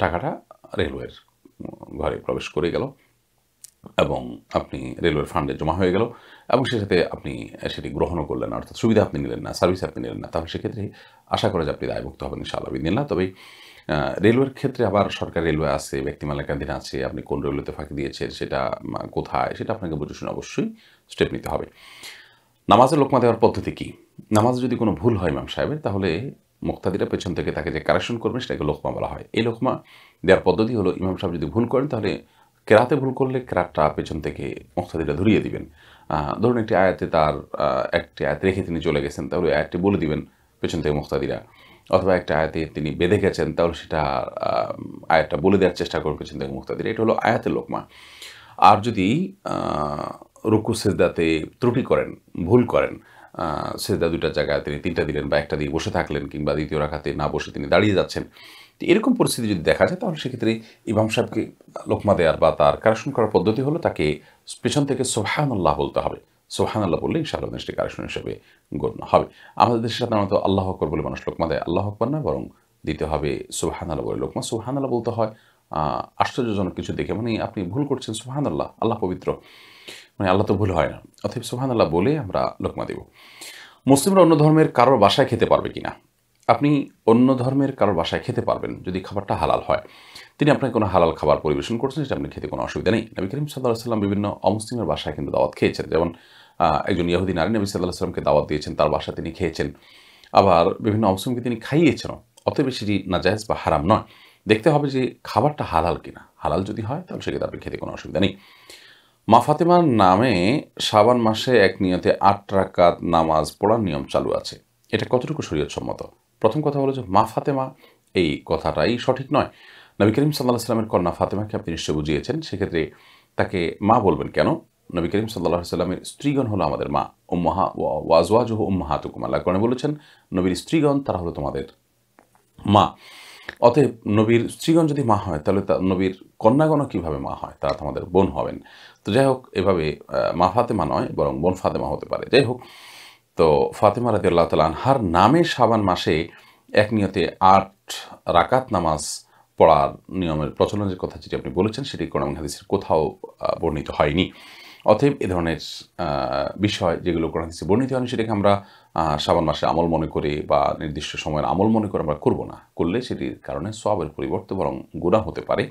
টাকাটা রেলওয়ের ঘরে প্রবেশ করে গেল এবং আপনি রেলওয়ের ফান্ডে জমা হয়ে গেল এবং সে সাথে আপনি সেটি গ্রহণও করলেন না, অর্থাৎ সুবিধা আপনি নিলেন না, সার্ভিস আপনি নিলেন না। তাহলে সেক্ষেত্রে আশা করা যায় আপনি দায়মুক্ত হবেন ইনশাআল্লাহ বিদিনিল্লাহ। তবে রেলওয়ের ক্ষেত্রে আবার সরকারি রেলওয়ে আছে, ব্যক্তি মালিকানাধীন আছে, আপনি কোন রেলওয়েতে ফাঁকি দিয়েছেন সেটা কোথায় সেটা আপনাকে বুঝে শুনে অবশ্যই স্টেপ নিতে হবে। নামাজে লোকমা দেওয়ার পদ্ধতি কী? নামাজে যদি কোনো ভুল হয় ইমাম সাহেবের, তাহলে মুক্তাদিরা পেছন থেকে তাকে যে কারেকশন করবেন সেটাকে লোকমা বলা হয়। এই লোকমা দেওয়ার পদ্ধতি হলো, ইমাম সাহেব যদি ভুল করেন তাহলে কেরাতে ভুল করলে কেরাতটা পেছন থেকে মুক্তাদিরা ধরিয়ে দিবেন। ধরুন একটি আয়াতে একটি আয়াত রেখে তিনি চলে গেছেন, তাহলে আয়াতটি বলে দিবেন পেছন থেকে মুক্তাদিরা, অথবা একটা আয়াতে তিনি বেঁধে গেছেন তাহলে সেটা আয়াতটা বলে দেওয়ার চেষ্টা করবেন পেছন থেকে মুক্তাদিরা। এটা হলো আয়াতের লোকমা। আর যদি রুকু সেজদাতে ত্রুটি করেন, ভুল করেন, সেজদা ২টা জায়গায় তিনি ৩টা দিলেন বা একটা দিয়ে বসে থাকলেন, কিংবা দ্বিতীয় রাকাতে না বসে তিনি দাঁড়িয়ে যাচ্ছেন, তো এরকম পরিস্থিতি যদি দেখা যায় তাহলে সেক্ষেত্রে ইমাম সাহেবকে লোকমা দেওয়ার বা তার কারেকশন করার পদ্ধতি হলো তাকে পেছন থেকে সুবহানাল্লাহ বলতে হবে। সুবহানাল্লাহ বললে ইনশাআল্লাহ দেশটি কারেকশন হিসেবে গণ্য হবে। আমাদের দেশে সাধারণত আল্লাহ আকবার বলে মানুষ লোকমা দেয়, আল্লাহ আকবার না, বরং দিতে হবে সুবহানাল্লাহ বলে লোকমা। সুবহানাল্লাহ বলতে হয় আশ্চর্যজনক কিছু দেখে, মানে আপনি ভুল করছেন, সুবহানাল্লাহ, আল্লাহ পবিত্র, মানে আল্লাহ তো ভুল হয় না, অতএব সুবহানাল্লাহ বলে আমরা লোকমা দেব। মুসলিমরা অন্য ধর্মের কারোর বাসায় খেতে পারবে কিনা? আপনি অন্য ধর্মের কারোর বাসায় খেতে পারবেন যদি খাবারটা হালাল হয়। তিনি আপনাকে কোনো হালাল খাবার পরিবেশন করছেন, সেটা আপনি খেতে কোনো অসুবিধা নেই। নবী করিম সাল্লাল্লাহু আলাইহি ওয়াসাল্লাম বিভিন্ন অমুসলিমের বাসায় কিন্তু দাওয়াত খেয়েছেন, যেমন একজন ইহুদি নারী নবী সাল্লাল্লাহু আলাইহি ওয়াসাল্লামকে দাওয়াত দিয়েছেন, তার বাসায় তিনি খেয়েছেন, আবার বিভিন্ন অমুসলিমকে তিনি খাইয়েছেনও। অতএব সেটি নাজায়েজ বা হারাম নয়, দেখতে হবে যে খাবারটা হালাল কিনা। হালাল যদি হয় তাহলে সেক্ষেত্রে আপনি খেতে কোনো অসুবিধা নেই। মা ফাতেমার নামে শাবান মাসে এক নিয়তে ৮ রাকাত নামাজ পড়ার নিয়ম চালু আছে, এটা কতটুকু শরীয়ত সম্মত? প্রথম কথা হলো যে মা ফাতেমা এই কথাটাই সঠিক নয়। নবী করিম সাল্লাল্লাহু আলাইহি ওয়াসাল্লামের কন্যা ফাতেমাকে আপনি নিশ্চয় বুঝিয়েছেন, সেক্ষেত্রে তাকে মা বলবেন কেন? নবী করিম সাল্লাল্লাহু আলাইহি ওয়াসাল্লামের স্ত্রীগণ হলো আমাদের মা, ওয়া আজওয়াজুহু উম্মাহাতুকুম, আল্লাহ কোরআনে বলেছেন নবীর স্ত্রীগণ তারা হলো তোমাদের মা। অতএব নবীর স্ত্রীগণ যদি মা হয় তাহলে নবীর কন্যাগণও কীভাবে মা হয়? তারা তো আমাদের বোন হবেন। তো যাই হোক, এভাবে মা ফাতেমা নয় বরং বোন ফাতেমা হতে পারে। যাই হোক, তো ফাতেমা রাদিয়াল্লাহু তাআলা আনহার নামে শাবান মাসে এক নিয়তে ৮ রাকাত নামাজ পড়ার নিয়মের প্রচলনের কথা যেটি আপনি বলেছেন সেটি কোরআন এবং হাদিসের কোথাও বর্ণিত হয়নি। অতএব এ ধরনের বিষয় যেগুলো কোরআন হাদিসে বর্ণিত হয়নি সেটাকে আমরা শাবান মাসে আমল মনে করে বা নির্দিষ্ট সময়ের আমল মনে করে আমরা করব না। করলে সেটির কারণে সওয়াবের পরিবর্তে বরং গুনাহ হতে পারে,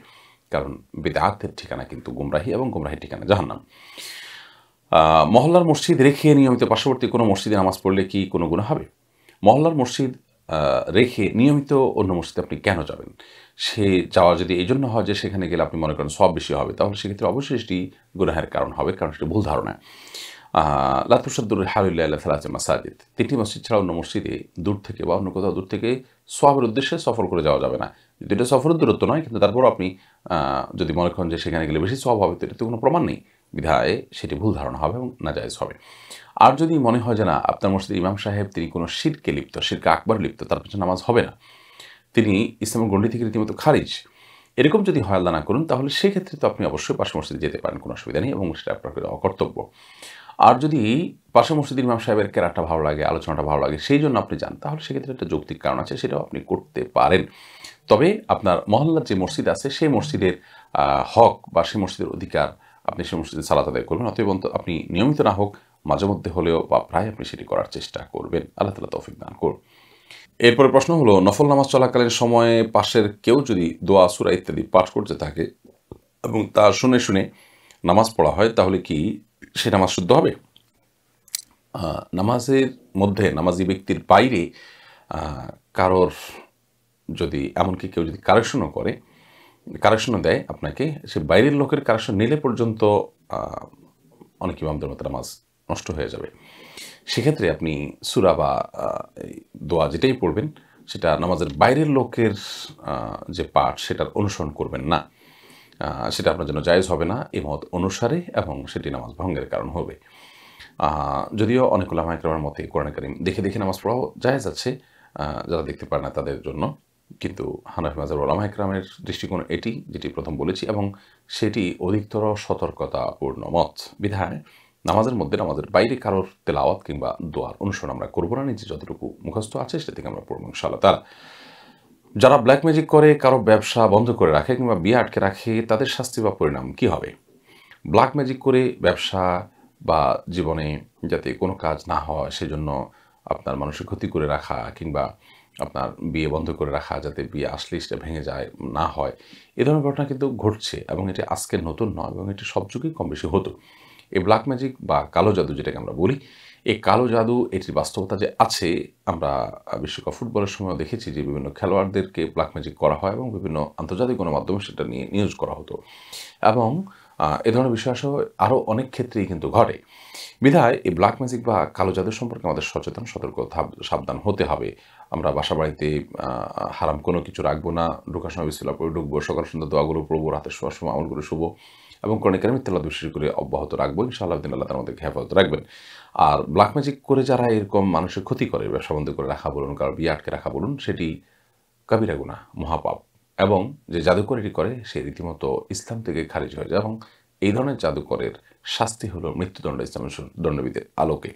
কারণ বিদআতের ঠিকানা কিন্তু গুমরাহি এবং গুমরাহির ঠিকানা জাহান্নাম। মহল্লার মসজিদ রেখে নিয়মিত পার্শ্ববর্তী কোনো মসজিদে নামাজ পড়লে কি কোনো গুনাহ হবে? মহল্লার মসজিদ রেখে নিয়মিত অন্য মসজিদে আপনি কেন যাবেন? সে যাওয়া যদি এই জন্য হয় যে সেখানে গেলে আপনি মনে করেন সওয়াব বেশি হবে, তাহলে সেক্ষেত্রে অবশ্যই সেটি গুনাহের কারণ হবে, কারণ সেটি ভুল ধারণা। লা তুসাদ্দুর রিহালু ইল্লা ইলা সালাসি মাসাজিদ। ৩টি মসজিদ ছাড়া অন্য মসজিদে দূর থেকে বা অন্য কোথাও দূর থেকে সওয়াবের উদ্দেশ্যে সফর করে যাওয়া যাবে না। যদি এটা সফরের দূরত্ব নয়, কিন্তু তারপরও আপনি যদি মনে করেন যে সেখানে গেলে বেশি সওয়াব হবে, তো এটাতে কোনো প্রমাণ নেই। বিধায় সেটি ভুল ধারণা হবে এবং নাজায়েজ হবে। আর যদি মনে হয় যে না, আপনার মসজিদের ইমাম সাহেব তিনি কোনো শিরকে লিপ্ত, শিরকে আকবার লিপ্ত, তার পেছনে নামাজ হবে না, তিনি ইসলামের গণ্ডি থেকে রীতিমতো খারিজ, এরকম যদি হয় আল্লাহ না করুন, তাহলে সেক্ষেত্রে তো আপনি অবশ্যই পাশের মসজিদে যেতে পারেন, কোনো অসুবিধা নেই, এবং সেটা আপনার অকর্তব্য। আর যদি পাশের মসজিদের ইমাম সাহেবের কেরাটটা ভালো লাগে, আলোচনাটা ভালো লাগে, সেই জন্য আপনি যান, তাহলে সেক্ষেত্রে একটা যৌক্তিক কারণ আছে, সেটাও আপনি করতে পারেন। তবে আপনার মহল্লার যে মসজিদ আছে সেই মসজিদের হক বা সেই মসজিদের অধিকার, আপনি সেই মসজিদে সালাত আদায় করবেন। অতএব আপনি নিয়মিত না হোক, মাঝে মধ্যে হলেও বা প্রায় আপনি সেটি করার চেষ্টা করবেন। আল্লাহ তাআলা তৌফিক দান করুন। এরপরে প্রশ্ন হলো, নফল নামাজ চলাকালীন সময়ে পাশের কেউ যদি দোয়া, সূরা ইত্যাদি পাঠ করতে থাকে এবং তা শুনে শুনে নামাজ পড়া হয়, তাহলে কি সে নামাজ শুদ্ধ হবে? নামাজের মধ্যে নামাজি ব্যক্তির বাইরে কারোর যদি, এমনকি কেউ যদি কারেকশনও দেয় আপনাকে, সে বাইরের লোকের কারেকশন নিলে পর্যন্ত অনেক ইমামদের মতো নামাজ নষ্ট হয়ে যাবে। সেক্ষেত্রে আপনি সূরা বা এই দোয়া যেটাই পড়বেন, সেটা নামাজের বাইরের লোকের যে পাঠ সেটার অনুসরণ করবেন না। সেটা আপনার জন্য জায়েজ হবে না এই মত অনুসারে, এবং সেটি নামাজ ভঙ্গের কারণ হবে। যদিও অনেক উলামা ইকরামের মতে কোরআন কারীম দেখে দেখে নামাজ পড়াও জায়েজ আছে, যারা দেখতে পারে না তাদের জন্য। কিন্তু হানাফি মাযহাবের উলামা ইকরামের দৃষ্টিকোণ এটি, যেটি প্রথম বলেছি, এবং সেটি অধিকতর সতর্কতাপূর্ণ মত। বিধায় নামাজের মধ্যে নামাজের বাইরে কারোর তেলাওয়াত কিংবা দোয়ার অনুসরণ আমরা করব না। নিজে যতটুকু মুখস্থ আছে সেটা থেকে আমরা পড়ব ইনশাআল্লাহ তাআলা। যারা ব্ল্যাক ম্যাজিক করে কারো ব্যবসা বন্ধ করে রাখে কিংবা বিয়ে আটকে রাখে, তাদের শাস্তি বা পরিণাম কী হবে? ব্ল্যাক ম্যাজিক করে ব্যবসা বা জীবনে যাতে কোনো কাজ না হয় সেজন্য আপনার মানুষের ক্ষতি করে রাখা, কিংবা আপনার বিয়ে বন্ধ করে রাখা, যাতে বিয়ে আসলেই সেটা ভেঙে যায়, না হয়, এ ধরনের ঘটনা কিন্তু ঘটছে, এবং এটি আজকের নতুন নয়, এবং এটি সব যুগেই কম বেশি হতো। এই ব্ল্যাক ম্যাজিক বা কালো জাদু যেটাকে আমরা বলি, এই কালো জাদু এটির বাস্তবতা যে আছে, আমরা বিশ্বকাপ ফুটবলের সময়ও দেখেছি যে বিভিন্ন খেলোয়াড়দেরকে ব্ল্যাক ম্যাজিক করা হয় এবং বিভিন্ন আন্তর্জাতিক গণমাধ্যমে সেটা নিয়ে নিউজ করা হতো, এবং এ ধরনের বিষয় আসলে আরও অনেক ক্ষেত্রেই কিন্তু ঘটে। বিধায় এই ব্ল্যাক ম্যাজিক বা কালো জাদু সম্পর্কে আমাদের সচেতন, সতর্ক, সাবধান হতে হবে। আমরা বাসা বাড়িতে হারাম কোনো কিছু রাখবো না, ঢোকার সময় বিসমিল্লাহ পড়ে ঢুকবো, সকাল সন্ধ্যা দোয়াগুলো পড়বো, রাতের শোয়ার সময় আমলগুলো শুবো, এবং কোরআন কারীমের তেলাওয়াত বেশি করে অব্যাহত রাখবো। ইনশাআল্লাহ আল্লাহ তাআলা আমাদেরকে হেফাজত রাখবেন। আর ব্ল্যাক ম্যাজিক করে যারা এরকম মানুষের ক্ষতি করে, ব্যবসা বন্ধ করে রাখা বলুন, কারো বিয়ে আটকে রাখা বলুন, সেটি কাবিরা গুনাহ, মহাপাপ, এবং যে জাদুকর এটি করে সে রীতিমতো ইসলাম থেকে খারিজ হয়ে যায়, এবং এই ধরনের জাদুকরের শাস্তি হলো মৃত্যুদণ্ড ইসলামের দণ্ডবিধির আলোকে।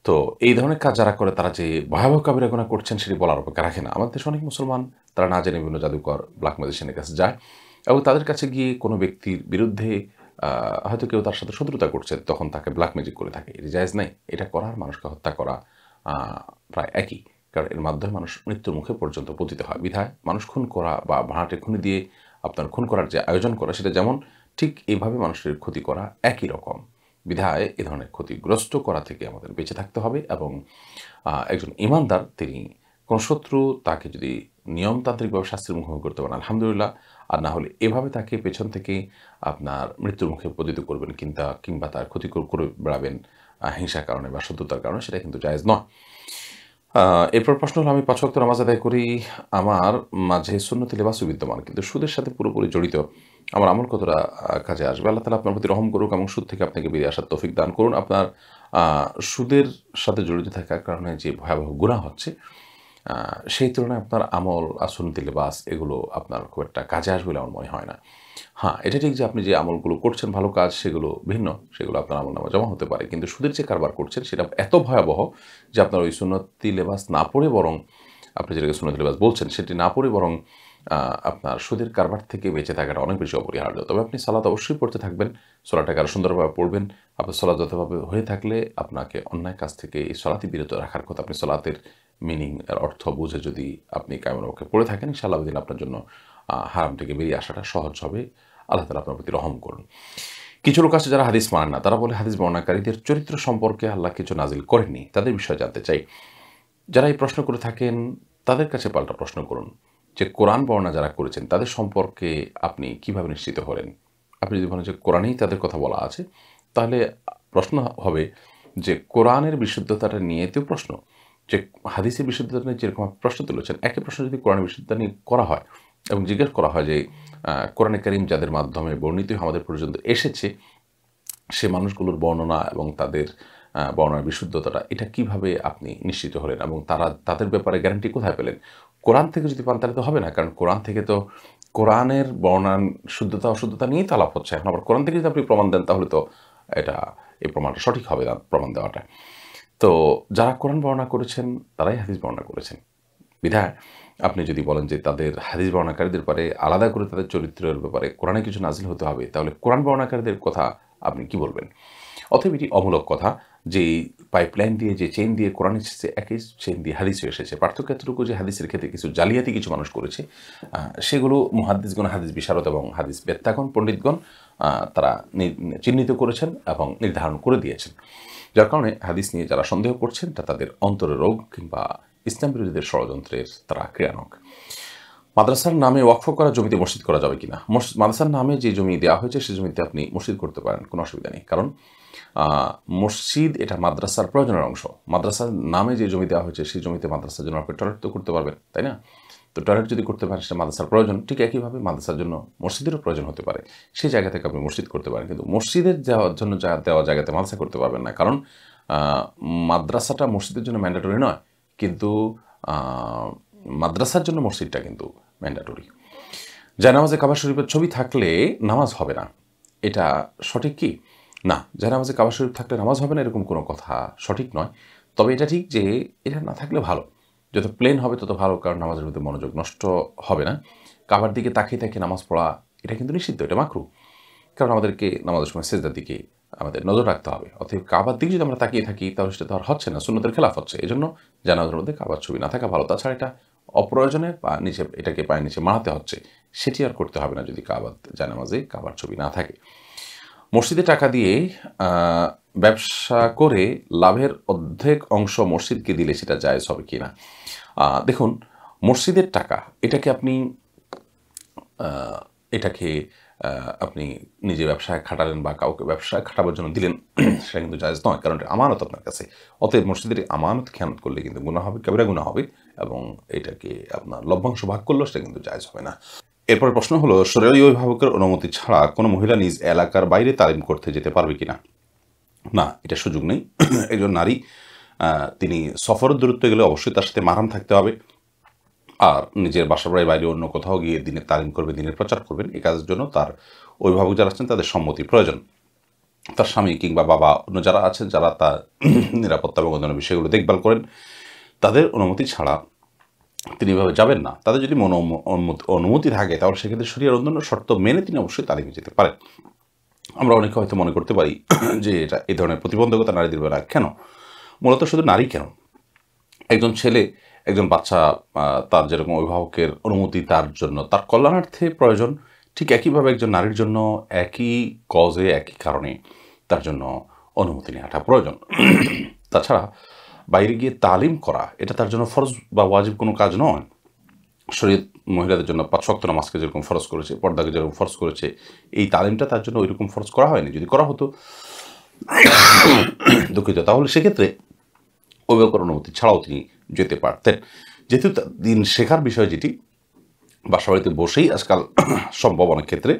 তো এই ধরনের কাজ যারা করে, তারা যে ভয়াবহ কাবিরা গুনাহ করছেন সেটি বলার অপেক্ষা রাখে না। আমাদের দেশে অনেক মুসলমান তারা না জেনে বিভিন্ন জাদুকর, ব্ল্যাক ম্যাজিশিয়ানের কাছে যায়, এবং তাদের কাছে গিয়ে কোনো ব্যক্তির বিরুদ্ধে হয়তো কেউ তার সাথে শত্রুতা করছে, তখন তাকে ব্ল্যাক ম্যাজিক করে থাকে। এটি জায়েজ নাই। এটা করার, মানুষকে হত্যা করা প্রায় একই, কারণ এর মাধ্যমে মানুষ মৃত্যুর মুখে পর্যন্ত পতিত হয়। বিধায় মানুষ খুন করা বা ভাড়াটে খুনি দিয়ে আপনার খুন করার যে আয়োজন করা, সেটা যেমন, ঠিক এইভাবে মানুষের ক্ষতি করা একই রকম। বিধায় এ ধরনের ক্ষতিগ্রস্ত করা থেকে আমাদের বেঁচে থাকতে হবে, এবং একজন ঈমানদার তিনি কোন শত্রু তাকে যদি নিয়মতান্ত্রিকভাবে শাস্তির মুখোমুখি করতে পারেন আলহামদুলিল্লাহ, আর না হলে এভাবে তাকে পেছন থেকে আপনার মৃত্যুর মুখে পতিত করবেন, কিংবা তার ক্ষতি করে বেড়াবেন হিংসার কারণে বা শত্রুতার কারণে, সেটা কিন্তু জায়েজ নয়। এরপর প্রশ্ন হলো, আমি ৫ ওয়াক্ত নামাজ আদায় করি, আমার মাঝে সুন্নতি লেবাসও বিদ্যমান, কিন্তু সুদের সাথে পুরোপুরি জড়িত, আমার আমল কতটা কাজে আসবে? আল্লাহ তাআলা আপনার প্রতি রহম করুক এবং সুদ থেকে আপনাকে বেরিয়ে আসার তৌফিক দান করুন। আপনার সুদের সাথে জড়িত থাকার কারণে যে ভয়াবহ গুনাহ হচ্ছে, সেই তুলনায় আপনার আমল আর সুন্নতি লেবাস এগুলো আপনার খুব একটা কাজে আসবে বলে আমার মনে হয় না। হ্যাঁ, এটা ঠিক যে আপনি যে আমলগুলো করছেন, ভালো কাজ, সেগুলো ভিন্ন, সেগুলো আপনার আমলনামায় জমা হতে পারে। কিন্তু সুদের যে কারবার করছেন সেটা এত ভয়াবহ যে আপনার ওই সুন্নতি লেবাস না পড়ে, বরং আপনি যেটাকে সুন্নতি লেবাস বলছেন সেটি না পড়ে, বরং আপনার সুদের কারবার থেকে বেঁচে থাকাটা অনেক বেশি অপরিহার্য। তবে আপনি সালাত অবশ্যই পড়তে থাকবেন, সলাতটাকে আরও সুন্দরভাবে পড়বেন। আপনার সলাত যথাভাবে হয়ে থাকলে আপনাকে অন্যায় কাজ থেকে এই সলাতই বিরত রাখার কথা। আপনি সলাতের মিনিং, এর অর্থ বুঝে যদি আপনি কায়েমের পক্ষে পড়ে থাকেন, ইনশাআল্লাহ দিন আপনার জন্য হারাম থেকে বেরিয়ে আসাটা সহজ হবে। আল্লাহ তাআলা আপনার প্রতি রহম করুন। কিছু লোক আছে যারা হাদিস মানেন না, তারা বলে হাদিস বর্ণনাকারীদের চরিত্র সম্পর্কে আল্লাহ কিছু নাজিল করেননি, তাদের বিষয়ে জানতে চাই। যারা এই প্রশ্ন করে থাকেন তাদের কাছে পাল্টা প্রশ্ন করুন, যে কোরআন বর্ণনা যারা করেছেন তাদের সম্পর্কে আপনি কিভাবে নিশ্চিত হলেন? আপনি যদি বলেন যে কোরআনেই তাদের কথা বলা আছে, তাহলে প্রশ্ন হবে যে কোরআনের বিশুদ্ধতাটা নিয়ে তো প্রশ্ন, যে হাদিসের বিশুদ্ধতা নিয়ে যেরকম আপনি প্রশ্ন তুলেছেন, একই প্রশ্ন যদি কোরআনের বিশুদ্ধতা নিয়ে করা হয় এবং জিজ্ঞেস করা হয় যে কোরআনে কারীম যাদের মাধ্যমে বর্ণিত আমাদের পর্যন্ত এসেছে, সে মানুষগুলোর বর্ণনা এবং তাদের বর্ণনার বিশুদ্ধতাটা এটা কিভাবে আপনি নিশ্চিত হলেন এবং তাদের ব্যাপারে গ্যারান্টি কোথায় পেলেন? কোরআন থেকে যদি পান তাহলে তো হবে না, কারণ কোরআন থেকে তো কোরআনের বর্ণনার শুদ্ধতা অশুদ্ধতা নিয়েই তো আলাপ হচ্ছে। এখন আবার কোরআন থেকে যদি আপনি প্রমাণ দেন তাহলে তো এটা এই প্রমাণটা সঠিক হবে না, প্রমাণ দেওয়াটা। তো যারা কোরআন বর্ণনা করেছেন তারাই হাদিস বর্ণনা করেছেন। বিধায় আপনি যদি বলেন যে তাদের হাদিস বর্ণনাকারীদের ব্যাপারে আলাদা করে তাদের চরিত্রের ব্যাপারে কোরআনে কিছু নাজিল হতে হবে, তাহলে কোরআন বর্ণনাকারীদের কথা আপনি কি বলবেন? অতএব এটি অমূলক কথা যে পাইপলাইন দিয়ে যে চেইন দিয়ে কোরআন এসেছে একই চেইন দিয়ে হাদিসও এসেছে। পার্থক্য এতটুকু যে হাদিসের ক্ষেত্রে কিছু জালিয়াতি কিছু মানুষ করেছে, সেগুলো মুহাদ্দিসগণ, হাদিস বিশারদ এবং হাদিস বেত্তাগণ, পণ্ডিতগণ তারা চিহ্নিত করেছেন এবং নির্ধারণ করে দিয়েছেন। যার কারণে হাদিস নিয়ে যারা সন্দেহ করছেন তা তাদের অন্তরের রোগ কিংবা ইসলাম বিরোধীদের ষড়যন্ত্রের তারা ক্রিয়ানক। মাদ্রাসার নামে ওয়াকফ করা জমিতে মসজিদ করা যাবে কিনা? মাদ্রাসার নামে যে জমি দেওয়া হয়েছে সেই জমিতে আপনি মসজিদ করতে পারেন, কোনো অসুবিধা নেই। কারণ মসজিদ এটা মাদ্রাসার প্রয়োজনের অংশ। মাদ্রাসার নামে যে জমি দেওয়া হয়েছে সেই জমিতে মাদ্রাসার জন্য আপনি টয়লেট তো করতে পারবেন, তাই না? তো টয়লেট যদি করতে পারেন সেটা মাদ্রাসার প্রয়োজন, ঠিক একইভাবে মাদ্রাসার জন্য মসজিদেরও প্রয়োজন হতে পারে। সেই জায়গা থেকে আপনি মসজিদ করতে পারেন, কিন্তু মসজিদের যাওয়ার জন্য দেওয়া জায়গাতে মাদ্রাসা করতে পারবেন না। কারণ মাদ্রাসাটা মসজিদের জন্য ম্যান্ডেটরি নয়, কিন্তু মাদ্রাসার জন্য মসজিদটা কিন্তু ম্যান্ডেটরি। জায়নামাজে কাবা শরীফের ছবি থাকলে নামাজ হবে না, এটা সঠিক কি? না, জায়নামাজে কাবা শরীফ থাকলে নামাজ হবে না এরকম কোনো কথা সঠিক নয়। তবে এটা ঠিক যে এটা না থাকলে ভালো, যত প্লেন হবে তত ভালো, কারণ নামাজের মধ্যে মনোযোগ নষ্ট হবে না। কাবার দিকে তাকিয়ে তাকিয়ে নামাজ পড়া এটা কিন্তু নিষিদ্ধ, এটা মাকরুহ। কারণ আমাদেরকে নামাজের সময় সেজদার দিকে আমাদের নজর রাখতে হবে। অতএব কাবার দিকে যদি আমরা তাকিয়ে থাকি তাহলে সেটা তো আর হচ্ছে না, সুন্নতের খেলাফ হচ্ছে। এই জন্য জানাজার মধ্যে কাবার ছবি না থাকা ভালো। তাছাড়া এটা অপ্রয়োজনে নিচে এটাকে পায়ের নিচে মারাতে হচ্ছে, সেটি আর করতে হবে না যদি জানামাজে কাবার ছবি না থাকে। মসজিদে টাকা দিয়ে ব্যবসা করে লাভের অর্ধেক অংশ মসজিদকে দিলে সেটা জায়েজ হবে কি না? দেখুন, মসজিদের টাকা এটাকে আপনি নিজে ব্যবসায় খাটালেন বা কাউকে ব্যবসায় খাটাবার জন্য দিলেন, সেটা কিন্তু জায়েজ নয়, কারণ এটা আমানত আপনার কাছে। অতএব মসজিদের আমানত খেয়ানত করলে কিন্তু গুনাহ হবে, কবিরা গুনাহ হবে, এবং এটাকে আপনার লভ্যাংশ ভাগ করলেও সেটা কিন্তু জায়েজ হবে না। এরপরে প্রশ্ন হলো, শরীয়ী অভিভাবকের অনুমতি ছাড়া কোনো মহিলা নিজ এলাকার বাইরে তালিম করতে যেতে পারবে কিনা? না, এটা সুযোগ নেই। একজন নারী তিনি সফরের দূরত্বে গেলে অবশ্যই তার সাথে মাহরাম থাকতে হবে। আর নিজের বাসাবাড়ির বাইরে অন্য কোথাও গিয়ে দিনের তালিম করবে, দিনের প্রচার করবেন, এই কাজের জন্য তার অভিভাবক যারা আছেন তাদের সম্মতি প্রয়োজন। তার স্বামী কিংবা বাবা অন্য যারা আছেন, যারা তার নিরাপত্তা এবং অন্যান্য বিষয়গুলো দেখভাল করেন, তাদের অনুমতি ছাড়া তিনি এভাবে যাবেন না। তাদের যদি অনুমতি থাকে তাহলে সেক্ষেত্রে শরীয়তের অন্যান্য শর্ত মেনে তিনি অবশ্যই তালিমে যেতে পারেন। আমরা অনেকে হয়তো মনে করতে পারি যে এটা এই ধরনের প্রতিবন্ধকতা নারীদের বেলা কেন? মূলত শুধু নারী কেন, একজন ছেলে, একজন বাচ্চা, তার যেরকম অভিভাবকের অনুমতি তার জন্য তার কল্যাণার্থে প্রয়োজন, ঠিক একইভাবে একজন নারীর জন্য একই কজে একই কারণে তার জন্য অনুমতি নেওয়াটা প্রয়োজন। তাছাড়া বাইরে গিয়ে তালিম করা এটা তার জন্য ফরজ বা ওয়াজিব কোনো কাজ নয়। শরীয়ত মহিলাদের জন্য 5 ওয়াক্ত নামাজকে যেরকম ফরজ করেছে, পর্দাকে যেরকম ফরজ করেছে, এই তালিমটা তার জন্য ওইরকম ফরজ করা হয়নি। যদি করা হতো দুঃখিত, তাহলে সেক্ষেত্রে অভিভাবকের অনুমতি ছাড়াও তিনি যেতে পারতেন। যেহেতু দিন শেখার বিষয় যেটি বাসাবাড়িতে বসেই আজকাল সম্ভব অনেক ক্ষেত্রে,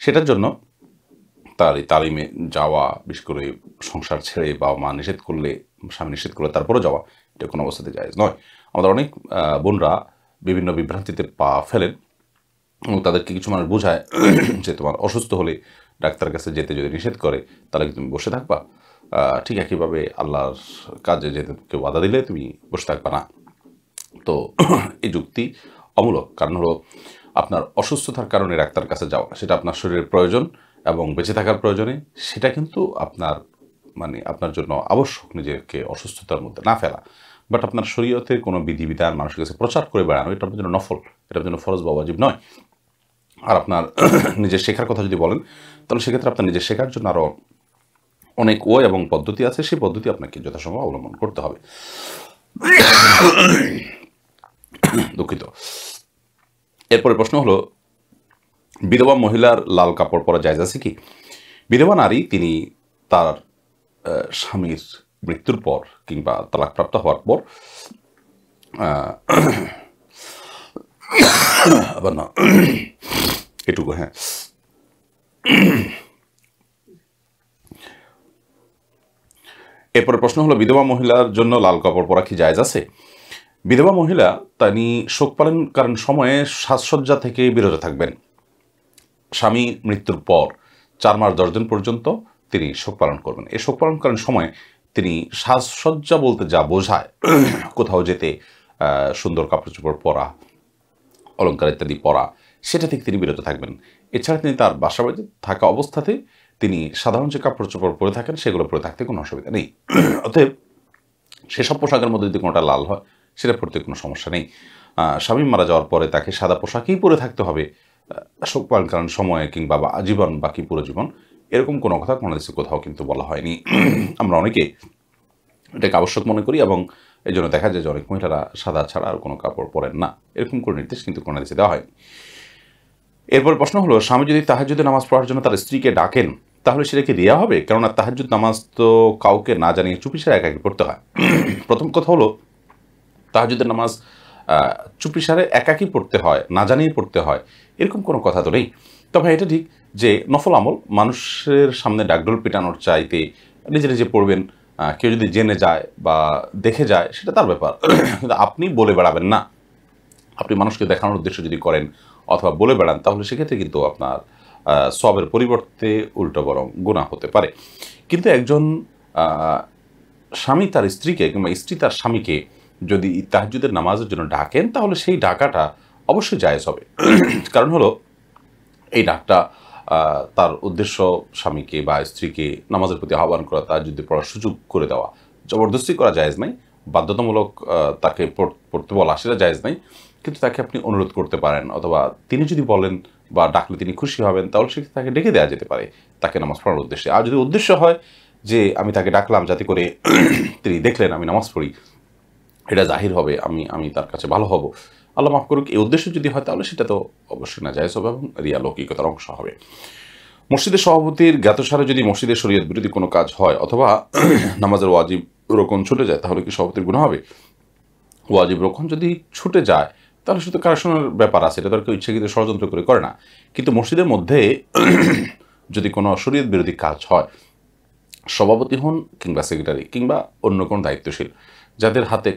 সেটার জন্য তার এই তালিমে যাওয়া, বিশেষ করে সংসার ছেড়ে বাবা মা নিষেধ করলে, স্বামী নিষেধ করলে তারপরে যাওয়া, এটা কোনো অবস্থাতে জায়েজ নয়। আমাদের অনেক বোনরা বিভিন্ন বিভ্রান্তিতে পা ফেলেন এবং তাদেরকে কিছু মানুষ বোঝায় যে তোমার অসুস্থ হলে ডাক্তারের কাছে যেতে যদি নিষেধ করে তাহলে কি তুমি বসে থাকবা? ঠিক একইভাবে আল্লাহর কাজে যেতে কেউ বাধা দিলে তুমি বসে থাকবা না। তো এই যুক্তি অমূলক। কারণ হলো, আপনার অসুস্থতার কারণে ডাক্তারের কাছে যাওয়া সেটা আপনার শরীরের প্রয়োজন এবং বেঁচে থাকার প্রয়োজনে, সেটা কিন্তু আপনার জন্য আবশ্যক নিজেকে অসুস্থতার মধ্যে না ফেলা। বাট আপনার শরীয়তের কোনো বিধিবিধান মানুষের কাছে প্রচার করে বেড়ানো, এটা আপনার জন্য নফল, এটা আপনার জন্য ফরজ বা ওয়াজিব নয়। আর আপনার নিজের শেখার কথা যদি বলেন, তাহলে সেক্ষেত্রে আপনার নিজের শেখার জন্য আরও অনেক ওয়ে এবং পদ্ধতি আছে, সেই পদ্ধতি আপনাকে যথাসম্ভব অবলম্বন করতে হবে। দুঃখিত। এরপরে প্রশ্ন হলো, বিধবা মহিলার লাল কাপড় পরা জায়েজ আছে কি? বিধবা নারী তিনি তার স্বামীর মৃত্যুর পর কিংবা তালাকপ্রাপ্ত হওয়ার পর আবার না এটুকু, হ্যাঁ, এরপরে প্রশ্ন হলো, বিধবা মহিলার জন্য লাল কাপড় পরা কি জায়েজ আছে? বিধবা মহিলা তিনি শোক পালনকালীন সময়ে সাজসজ্জা থেকে বিরত থাকবেন। স্বামী মৃত্যুর পর 4 মাস 10 দিন পর্যন্ত তিনি শোক পালন করবেন। এই শোক পালনকালীন সময়ে তিনি সাজসজ্জা বলতে যা বোঝায়, কোথাও যেতে সুন্দর কাপড় চোপড় পরা, অলঙ্কার ইত্যাদি পরা, সেটা থেকে তিনি বিরত থাকবেন। এছাড়া তিনি তার বাসা বাড়িতে থাকা অবস্থাতে তিনি সাধারণ যে কাপড় চোপড় পরে থাকেন সেগুলো পরে থাকতে কোনো অসুবিধা নেই। অতএব সেসব পোশাকের মধ্যে যদি কোনোটা লাল হয় সেটা পরতে কোনো সমস্যা নেই। স্বামী মারা যাওয়ার পরে তাকে সাদা পোশাকই পরে থাকতে হবে শোক পালনকালীন সময়ে কিংবা আজীবন, বাকি পুরো জীবন, এরকম কোনো কথা কোনো দেশে কোথাও কিন্তু বলা হয়নি। আমরা অনেকে এটাকে আবশ্যক মনে করি এবং এই জন্য দেখা যায় যে অনেক মহিলারা সাদা ছাড়া আর কোনো কাপড় পরেন না, এরকম কোনো নির্দেশ কিন্তু কোনো দেশে দেওয়া হয়নি। এরপর প্রশ্ন হলো, স্বামী যদি তাহাজ্জুদে নামাজ পড়ার জন্য তার স্ত্রীকে ডাকেন তাহলে সেটা কি রিয়া হবে? কেননা তাহাজ্জুদ নামাজ তো কাউকে না জানিয়ে চুপিসারে একাকি পড়তে হয়। প্রথম কথা হলো, তাহাজ্জুদের নামাজ চুপিসারে একাকি পড়তে হয়, না জানিয়ে পড়তে হয়, এরকম কোনো কথা তো নেই। তবে এটা ঠিক যে নফল আমল মানুষের সামনে ডাকডোল পিটানোর চাইতে নিজে নিজে পড়বেন। কেউ যদি জেনে যায় বা দেখে যায় সেটা তার ব্যাপার, কিন্তু আপনি বলে বেড়াবেন না। আপনি মানুষকে দেখানোর উদ্দেশ্য যদি করেন অথবা বলে বেড়ান তাহলে সেক্ষেত্রে কিন্তু আপনার সওয়াবের পরিবর্তে উল্টো বরং গুনাহ হতে পারে। কিন্তু একজন স্বামী তার স্ত্রীকে কিংবা স্ত্রী তার স্বামীকে যদি তাহাজ্জুদের নামাজের জন্য ডাকেন তাহলে সেই ডাকাটা অবশ্যই জায়েজ হবে। কারণ হলো, এই ডাকটা তার উদ্দেশ্য স্বামীকে বা স্ত্রীকে নামাজের প্রতি আহ্বান করা, তাহাজ্জুদ পড়ার সুযোগ করে দেওয়া। জবরদস্তি করা জায়েজ নাই, বাধ্যতামূলক তাকে পড়তে বলা সেটা জায়েজ নাই, কিন্তু তাকে আপনি অনুরোধ করতে পারেন, অথবা তিনি যদি বলেন বা ডাকলে তিনি খুশি হবেন তাহলে সেক্ষেত্রে তাকে ডেকে দেওয়া যেতে পারে তাকে নামাজ পড়ার উদ্দেশ্যে। আর যদি উদ্দেশ্য হয় যে আমি তাকে ডাকলাম যাতে করে তিনি দেখলেন আমি নামাজ পড়ি, এটা জাহির হবে, আমি তার কাছে ভালো হব, আল্লাহ মাফ করুক, এই উদ্দেশ্য যদি হয় তাহলে সেটা তো অবশ্যই না জায়েজ হবে এবং রিয়া লৌকিকতার অংশ হবে। মসজিদের সভাপতির জ্ঞাতসারে যদি মসজিদের শরীয়ত বিরোধী কোনো কাজ হয় অথবা নামাজের ওয়াজিব রোকন ছুটে যায় তাহলে কি সভাপতির গুনাহ হবে? ওয়াজিব রোকন যদি ছুটে যায় তাহলে শুধু কারেকশনের ব্যাপার আছে, এটা তার কেউ ইচ্ছাকৃত ষড়যন্ত্র করে না। কিন্তু মসজিদের মধ্যে যদি কোনো শরীয়ত বিরোধী কাজ হয়, সভাপতি হন কিংবা সেক্রেটারি কিংবা অন্য কোনো দায়িত্বশীল যাদের হাতে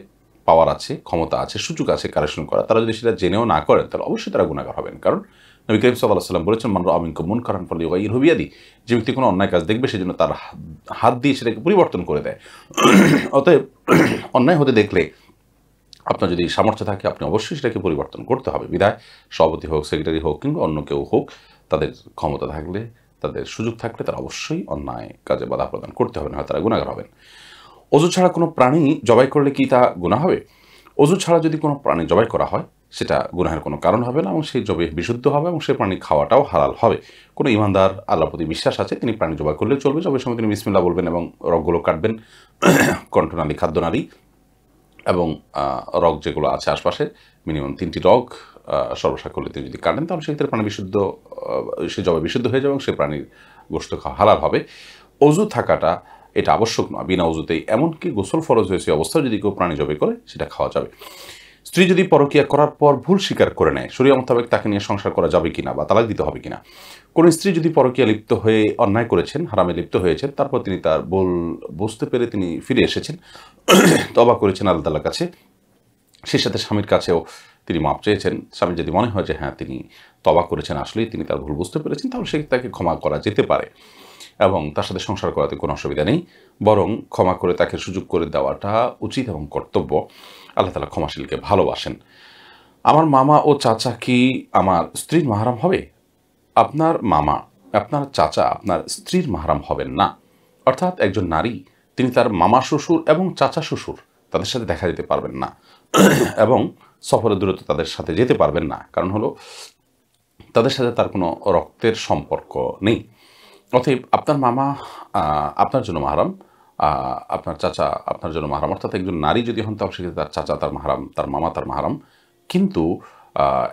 পাওয়ার আছে, ক্ষমতা আছে, সুযোগ আছে কারেকশন করা, তারা যদি সেটা জেনেও না করেন তাহলে অবশ্যই তারা গুনাহগার হবেন। কারণ নবী করিম সাল্লাল্লাহু আলাইহি ওয়াসাল্লাম বলেছেন, মান রাআ মিনকুম মুনকারান ফালইয়ুগাইয়িরহু বিয়াদিহি, যে ব্যক্তি কোনো অন্যায় কাজ দেখবে সেজন্য তার হাত দিয়ে সেটাকে পরিবর্তন করে দেয়। অতএব অন্যায় হতে দেখলে আপনার যদি সামর্থ্য থাকে আপনি অবশ্যই সেটাকে পরিবর্তন করতে হবে। বিধায় সভাপতি হোক, সেক্রেটারি হোক কিংবা অন্য কেউ হোক, তাদের ক্ষমতা থাকলে, তাদের সুযোগ থাকলে তারা অবশ্যই অন্যায় কাজে বাধা প্রদান করতে হবে, না হয় তারা গুনাহগার হবেন। অজু ছাড়া কোনো প্রাণী জবাই করলে কি তা গুনাহ হবে? অজু ছাড়া যদি কোনো প্রাণী জবাই করা হয় সেটা গুনাহের কোনো কারণ হবে না এবং সেই জবাই বিশুদ্ধ হবে এবং সেই প্রাণী খাওয়াটাও হালাল হবে। কোনো ইমানদার আল্লাহর প্রতি বিশ্বাস আছে তিনি প্রাণী জবাই করলে চলবে, জবাইয়ের সময় তিনি বিসমিল্লাহ বলবেন এবং রগগুলো কাটবেন, কণ্ঠনালী, খাদ্যনালী এবং রগ যেগুলো আছে আশপাশে মিনিমাম 3টি রগ সর্বসাকুল্যে তিনি যদি কাটেন তাহলে সেক্ষেত্রে প্রাণী বিশুদ্ধ, সে জবাই বিশুদ্ধ হয়ে যাবে এবং সে প্রাণীর গোশত খাওয়া হালাল হবে। অজু থাকাটা এটা আবশ্যক নয়, বিনা অজুতেই, এমনকি গোসল ফরজ হয়েছে অবস্থায় যদি কেউ প্রাণী জবাই করে সেটা খাওয়া যাবে। স্ত্রী যদি পরকীয়া করার পর ভুল স্বীকার করে নেয়, শরীয়ত মোতাবেক তাকে নিয়ে সংসার করা যাবে কিনা বা তালাক দিতে হবে কিনা? কোন স্ত্রী যদি পরকীয়া লিপ্ত হয়ে অন্যায় করেছেন, হারামে লিপ্ত হয়েছেন, তারপর তিনি তার ভুল বুঝতে পেরে তিনি ফিরে এসেছেন, তওবা করেছেন আল্লাহ তাআলার কাছে, সেই সাথে স্বামীর কাছেও তিনি মাপ চেয়েছেন, স্বামী যদি মনে হয় যে হ্যাঁ তিনি তওবা করেছেন, আসলেই তিনি তার ভুল বুঝতে পেরেছেন, তাহলে সে তাকে ক্ষমা করা যেতে পারে এবং তার সাথে সংসার করাতে কোনো অসুবিধা নেই, বরং ক্ষমা করে তাকে সুযোগ করে দেওয়াটা উচিত এবং কর্তব্য। আল্লাহ তাআলা ক্ষমাশীলকে ভালোবাসেন। আমার মামা ও চাচা কি আমার স্ত্রীর মাহরাম হবে? আপনার মামা, আপনার চাচা আপনার স্ত্রীর মাহরাম হবেন না। অর্থাৎ একজন নারী তিনি তার মামা শ্বশুর এবং চাচা শ্বশুর তাদের সাথে দেখা যেতে পারবেন না এবং সফরে দূরত্ব তাদের সাথে যেতে পারবেন না, কারণ হলো তাদের সাথে তার কোনো রক্তের সম্পর্ক নেই। অতএব আপনার মামা আপনার জন্য মাহরাম, আপনার চাচা আপনার জন্য মাহরাম। অর্থাৎ একজন নারী যদি হন তাহলে সেক্ষেত্রে তার চাচা তার মাহরাম, তার মামা তার মাহরাম। কিন্তু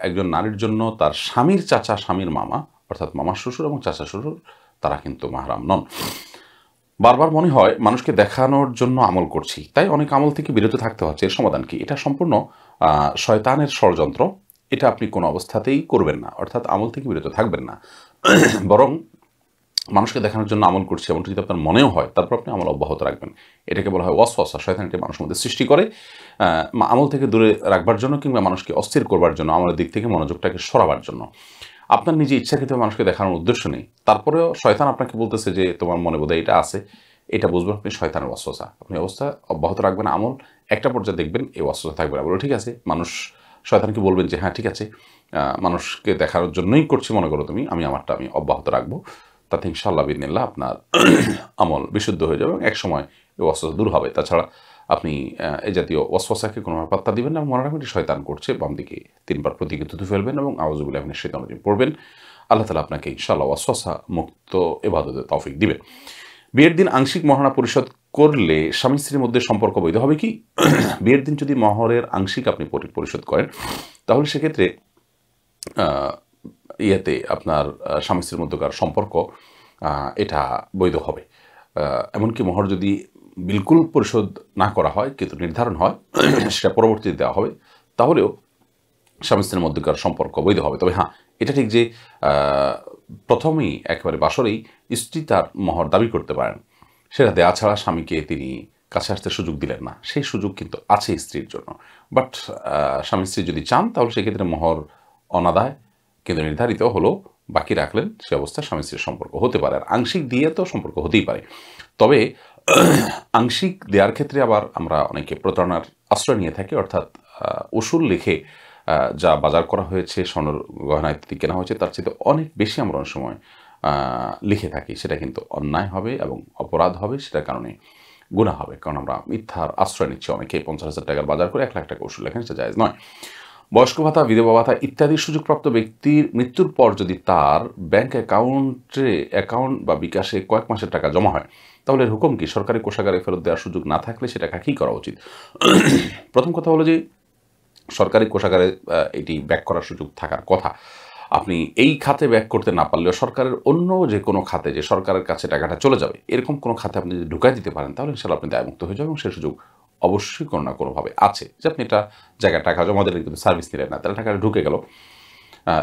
একজন নারীর জন্য তার স্বামীর চাচা, স্বামীর মামা অর্থাৎ মামার শ্বশুর এবং চাচা শ্বশুর তারা কিন্তু মাহরাম নন। বারবার মনে হয় মানুষকে দেখানোর জন্য আমল করছি, তাই অনেক আমল থেকে বিরত থাকতে হচ্ছে। এর সমাধান কি? এটা সম্পূর্ণ শয়তানের ষড়যন্ত্র। এটা আপনি কোনো অবস্থাতেই করবেন না, অর্থাৎ আমল থেকে বিরত থাকবেন না। বরং মানুষকে দেখানোর জন্য আমল করছি এমনটা যদি আপনার মনেও হয়, তারপর আপনি আমল অব্যাহত রাখবেন। এটাকে বলা হয় ওয়াসওয়াসা। শয়তান এটি মানুষের মধ্যে সৃষ্টি করে আমল থেকে দূরে রাখবার জন্য, কিংবা মানুষকে অস্থির করবার জন্য, আমলের দিক থেকে মনোযোগটাকে সরাবার জন্য। আপনার নিজে ইচ্ছাকৃত মানুষকে দেখানোর উদ্দেশ্য নেই, তারপরেও শয়তান আপনাকে বলতেছে যে তোমার মনে বোধহয় এটা আছে, এটা বুঝবেন আপনি শয়তানের ওয়াসওয়াসা। আপনি অবস্থা অব্যাহত রাখবেন আমল, একটা পর্যায়ে দেখবেন এই ওয়াসওয়াসা থাকবে না। বলে ঠিক আছে, মানুষ শয়তানকে বলবেন যে হ্যাঁ ঠিক আছে, মানুষকে দেখানোর জন্যই করছি মনে করো তুমি, আমি আমারটা আমি অব্যাহত রাখবো। তাতে ইনশাআল্লাহ বিদিনিল্লাহ আপনার আমল বিশুদ্ধ হয়ে যাবে এবং একসময় এই ওয়াসওয়াসা দূর হবে। তাছাড়া আপনি এই জাতীয় ওয়াসওয়াসাকে কোনোভাবে পাত্তা দিবেন না এবং মনে রাখবেন এটি শয়তান করছে। বাম দিকে 3 বার প্রতীকে থুতু ফেলবেন এবং আউযুবিল্লাহি মিনাশ শাইতানির রাজিম পড়বেন। আল্লাহ তাআলা আপনাকে ইনশাআল্লাহ ওয়াসওয়াসা মুক্ত ইবাদতের তৌফিক দিবেন। বিয়ের দিন আংশিক মহারণা পরিশোধ করলে স্বামী স্ত্রীর মধ্যে সম্পর্ক বৈধ হবে কি? বিয়ের দিন যদি মহরের আংশিক আপনি পরিশোধ করেন, তাহলে সেক্ষেত্রে ইয়েতে আপনার স্বামী স্ত্রীর মধ্যকার সম্পর্ক এটা বৈধ হবে। এমনকি মহর যদি বিলকুল পরিশোধ না করা হয় কিন্তু নির্ধারণ হয় সেটা পরবর্তীতে দেওয়া হবে, তাহলেও স্বামী স্ত্রীর মধ্যকার সম্পর্ক বৈধ হবে। তবে হ্যাঁ, এটা ঠিক যে প্রথমেই একেবারে বাসরেই স্ত্রী তার মহর দাবি করতে পারেন, সেটা দেওয়া ছাড়া স্বামীকে তিনি কাছে আসতে সুযোগ দিলেন না, সেই সুযোগ কিন্তু আছে স্ত্রীর জন্য। বাট স্বামী স্ত্রী যদি চান তাহলে সেক্ষেত্রে মহর অনাদায় কিন্তু নির্ধারিত হলো, বাকি রাখলেন, সে অবস্থায় স্বামী স্ত্রীর সম্পর্ক হতে পারে। আর আংশিক দিয়ে তো সম্পর্ক হতেই পারে। তবে আংশিক দেওয়ার ক্ষেত্রে আবার আমরা অনেকে প্রতারণার আশ্রয় নিয়ে থাকি, অর্থাৎ উসুল লিখে যা বাজার করা হয়েছে, স্বর্ণ গয়না ইত্যাদি কেনা হয়েছে, তার চেয়ে অনেক বেশি আমরা অনেক সময় লিখে থাকি। সেটা কিন্তু অন্যায় হবে এবং অপরাধ হবে, সেটার কারণে গুনাহ হবে। কারণ আমরা মিথ্যার আশ্রয় নিচ্ছি। অনেকে 50,000 টাকার বাজার করে 1 লাখ টাকা উসুল লেখেন, সেটা জায়েজ নয়। বয়স্ক ভাতা, বিধবা ভাতা ইত্যাদি সুযোগপ্রাপ্ত ব্যক্তির মৃত্যুর পর যদি তার ব্যাংক অ্যাকাউন্ট বা বিকাশে কয়েক মাসের টাকা জমা হয়, তাহলে এর হুকুম কি? সরকারি কোষাগারে ফেরত দেওয়ার সুযোগ না থাকলে সেটা কী করা উচিত? প্রথম কথা হলো যে সরকারি কোষাগারে এটি ব্যাক করার সুযোগ থাকার কথা। আপনি এই খাতে ব্যাক করতে না পারলেও সরকারের অন্য যে কোনো খাতে, যে সরকারের কাছে টাকাটা চলে যাবে, এরকম কোনো খাতে আপনি যদি ঢুকাই দিতে পারেন, তাহলে ইনশাআল্লাহ আপনি দায়মুক্ত হয়ে যাবেন এবং সে সুযোগ অবশ্যই কোনো না কোনোভাবে আছে। যে আপনি এটা জায়গায় টাকা জমা দিলেন কিন্তু সার্ভিস নিলেন না, তাহলে টাকাটা ঢুকে গেল